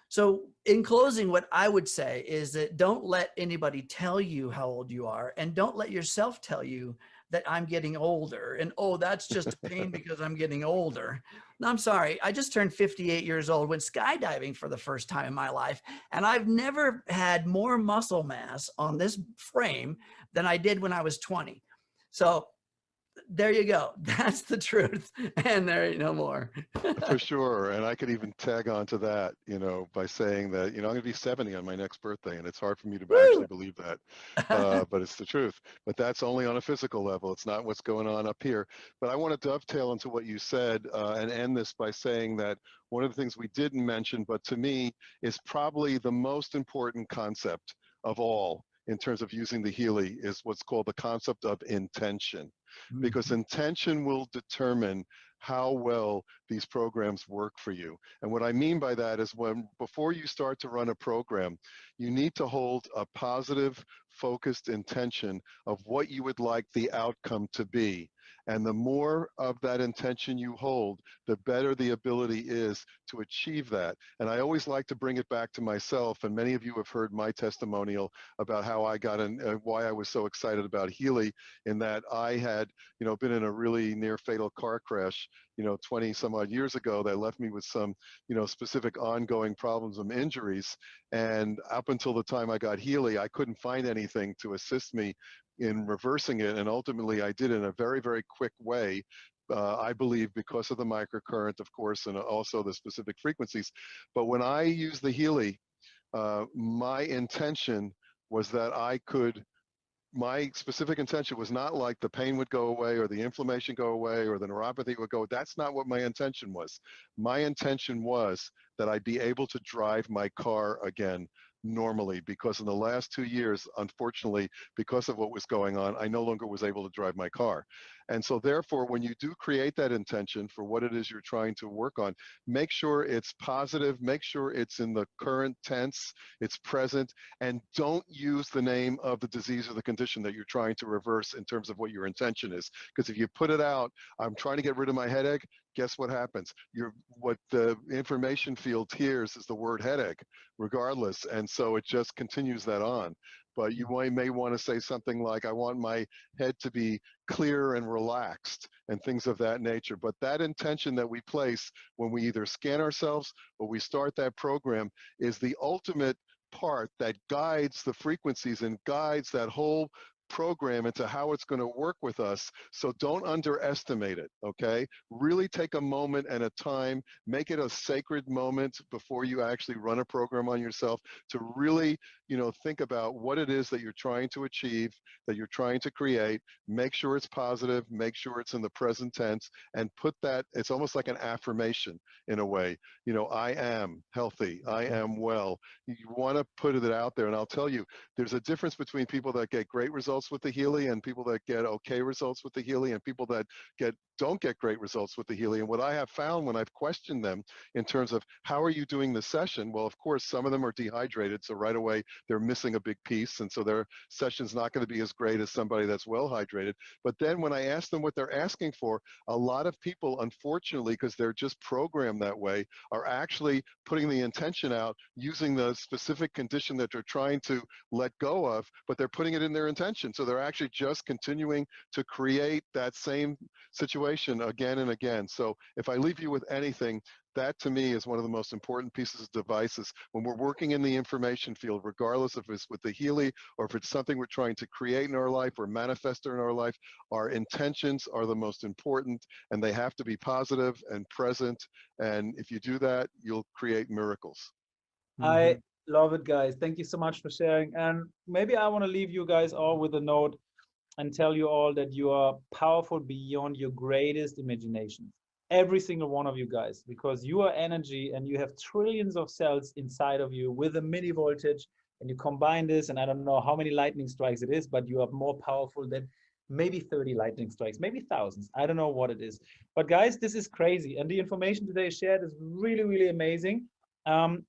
So in closing, what I would say is that don't let anybody tell you how old you are, and don't let yourself tell you that I'm getting older and, oh, that's just a pain because I'm getting older. No, I'm sorry. I just turned 58 years old, went skydiving for the first time in my life. And I've never had more muscle mass on this frame than I did when I was 20. So there you go. That's the truth. And there ain't no more. For sure. And I could even tag on to that, you know, by saying that, you know, I'm going to be 70 on my next birthday, and it's hard for me to actually believe that, but it's the truth. But that's only on a physical level. It's not what's going on up here. But I want to dovetail into what you said and end this by saying that one of the things we didn't mention, but to me is probably the most important concept of all in terms of using the Healy, is what's called the concept of intention. Because intention will determine how well these programs work for you. And what I mean by that is, before you start to run a program, you need to hold a positive, focused intention of what you would like the outcome to be. And the more of that intention you hold, the better the ability is to achieve that. And I always like to bring it back to myself, and many of you have heard my testimonial about how I got in, why I was so excited about Healy, in that I had, you know, been in a really near fatal car crash, you know, 20 some odd years ago, that left me with some, you know, specific ongoing problems and injuries. And up until the time I got Healy, I couldn't find anything to assist me in reversing it. And ultimately I did in a very, very quick way. I believe because of the microcurrent, of course, and also the specific frequencies. But when I used the Healy, my intention was that my specific intention was not like the pain would go away or the inflammation go away or the neuropathy would go. That's not what my intention was. My intention was that I'd be able to drive my car again normally, because in the last 2 years, unfortunately, because of what was going on, I no longer was able to drive my car. And so therefore, when you do create that intention for what it is you're trying to work on, make sure it's positive, make sure it's in the current tense, it's present, and don't use the name of the disease or the condition that you're trying to reverse in terms of what your intention is. Because if you put it out, I'm trying to get rid of my headache, guess what happens? What the information field hears is the word headache, regardless. And so it just continues that on. But you may want to say something like, I want my head to be clear and relaxed, and things of that nature. But that intention that we place when we either scan ourselves or we start that program is the ultimate part that guides the frequencies and guides that whole program into how it's going to work with us. So don't underestimate it, okay? Really take a moment and a time, make it a sacred moment before you actually run a program on yourself, to really, you know, think about what it is that you're trying to achieve, that you're trying to create. Make sure it's positive, make sure it's in the present tense, and put that, it's almost like an affirmation in a way. You know, I am healthy, I am well. You want to put it out there. And I'll tell you, there's a difference between people that get great results with the Healy and people that get okay results with the Healy, and people that don't get great results with the Healy. And what I have found when I've questioned them in terms of how are you doing the session, well, of course, some of them are dehydrated, so right away they're missing a big piece, and so their session's not going to be as great as somebody that's well hydrated. But then when I ask them what they're asking for, a lot of people, unfortunately, because they're just programmed that way, are actually putting the intention out using the specific condition that they're trying to let go of, but they're putting it in their intention. So they're actually just continuing to create that same situation again and again. So if I leave you with anything, that to me is one of the most important pieces of devices when we're working in the information field, regardless if it's with the Healy or if it's something we're trying to create in our life or manifest in our life. Our intentions are the most important, and they have to be positive and present. And if you do that, you'll create miracles. I love it, guys. Thank you so much for sharing. And maybe I want to leave you guys all with a note and tell you all that you are powerful beyond your greatest imagination. every single one of you guys, because you are energy and you have trillions of cells inside of you with a mini voltage, and you combine this, and I don't know how many lightning strikes it is, but you are more powerful than maybe 30 lightning strikes, maybe thousands. I don't know what it is. But guys, this is crazy. And the information today shared is really, really amazing. And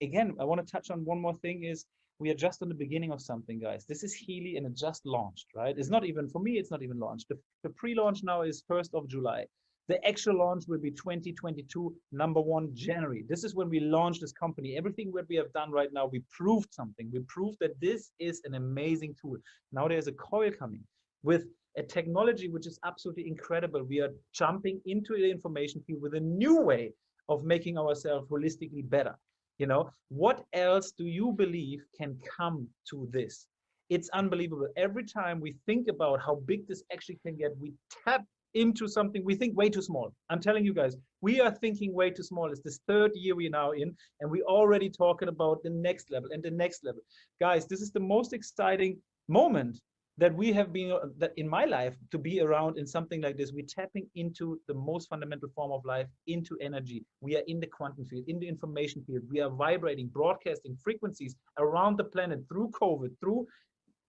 again, I want to touch on one more thing is we are just on the beginning of something, guys. This is Healy and it just launched, right? It's not even, for me, it's not even launched. The pre-launch now is 1st of July. The actual launch will be 2022, number 1 January. This is when we launch this company. Everything that we have done right now, we proved something. We proved that this is an amazing tool. Now there's a coil coming with a technology which is absolutely incredible. We are jumping into the information field with a new way of making ourselves holistically better. You know, what else do you believe can come to this? It's unbelievable. Every time we think about how big this actually can get, we tap into something we think way too small. I'm telling you guys, we are thinking way too small. It's this 3rd year we're now in, and we're already talking about the next level and the next level. Guys, this is the most exciting moment that we have been, that in my life, to be around in something like this. We're tapping into the most fundamental form of life, into energy. We are in the quantum field, in the information field. We are vibrating, broadcasting frequencies around the planet through COVID, through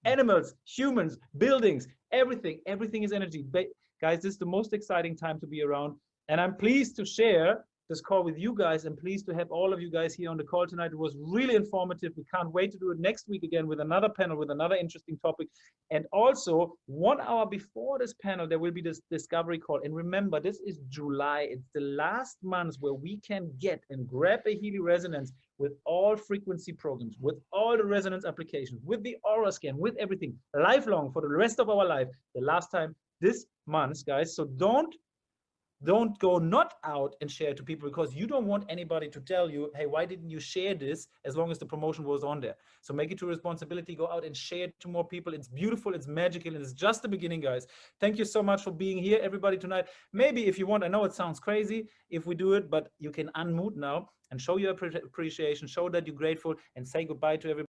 animals, humans, buildings, everything. Everything is energy. Guys, this is the most exciting time to be around. And I'm pleased to share this call with you guys. I'm pleased to have all of you guys here on the call tonight. It was really informative. We can't wait to do it next week again with another panel, with another interesting topic. And also 1 hour before this panel, there will be this discovery call. And remember, this is July. It's the last month where we can get and grab a Healy resonance with all frequency programs, with all the resonance applications, with the aura scan, with everything, lifelong for the rest of our life. The last time this month, guys. So don't go not out and share to people, because you don't want anybody to tell you, hey, why didn't you share this, as long as the promotion was on there. So make it your responsibility, go out and share it to more people. It's beautiful, it's magical, and it's just the beginning, guys. Thank you so much for being here, everybody, tonight. Maybe if you want, I know it sounds crazy if we do it, but you can unmute now and show your appreciation, show that you're grateful, and say goodbye to everybody.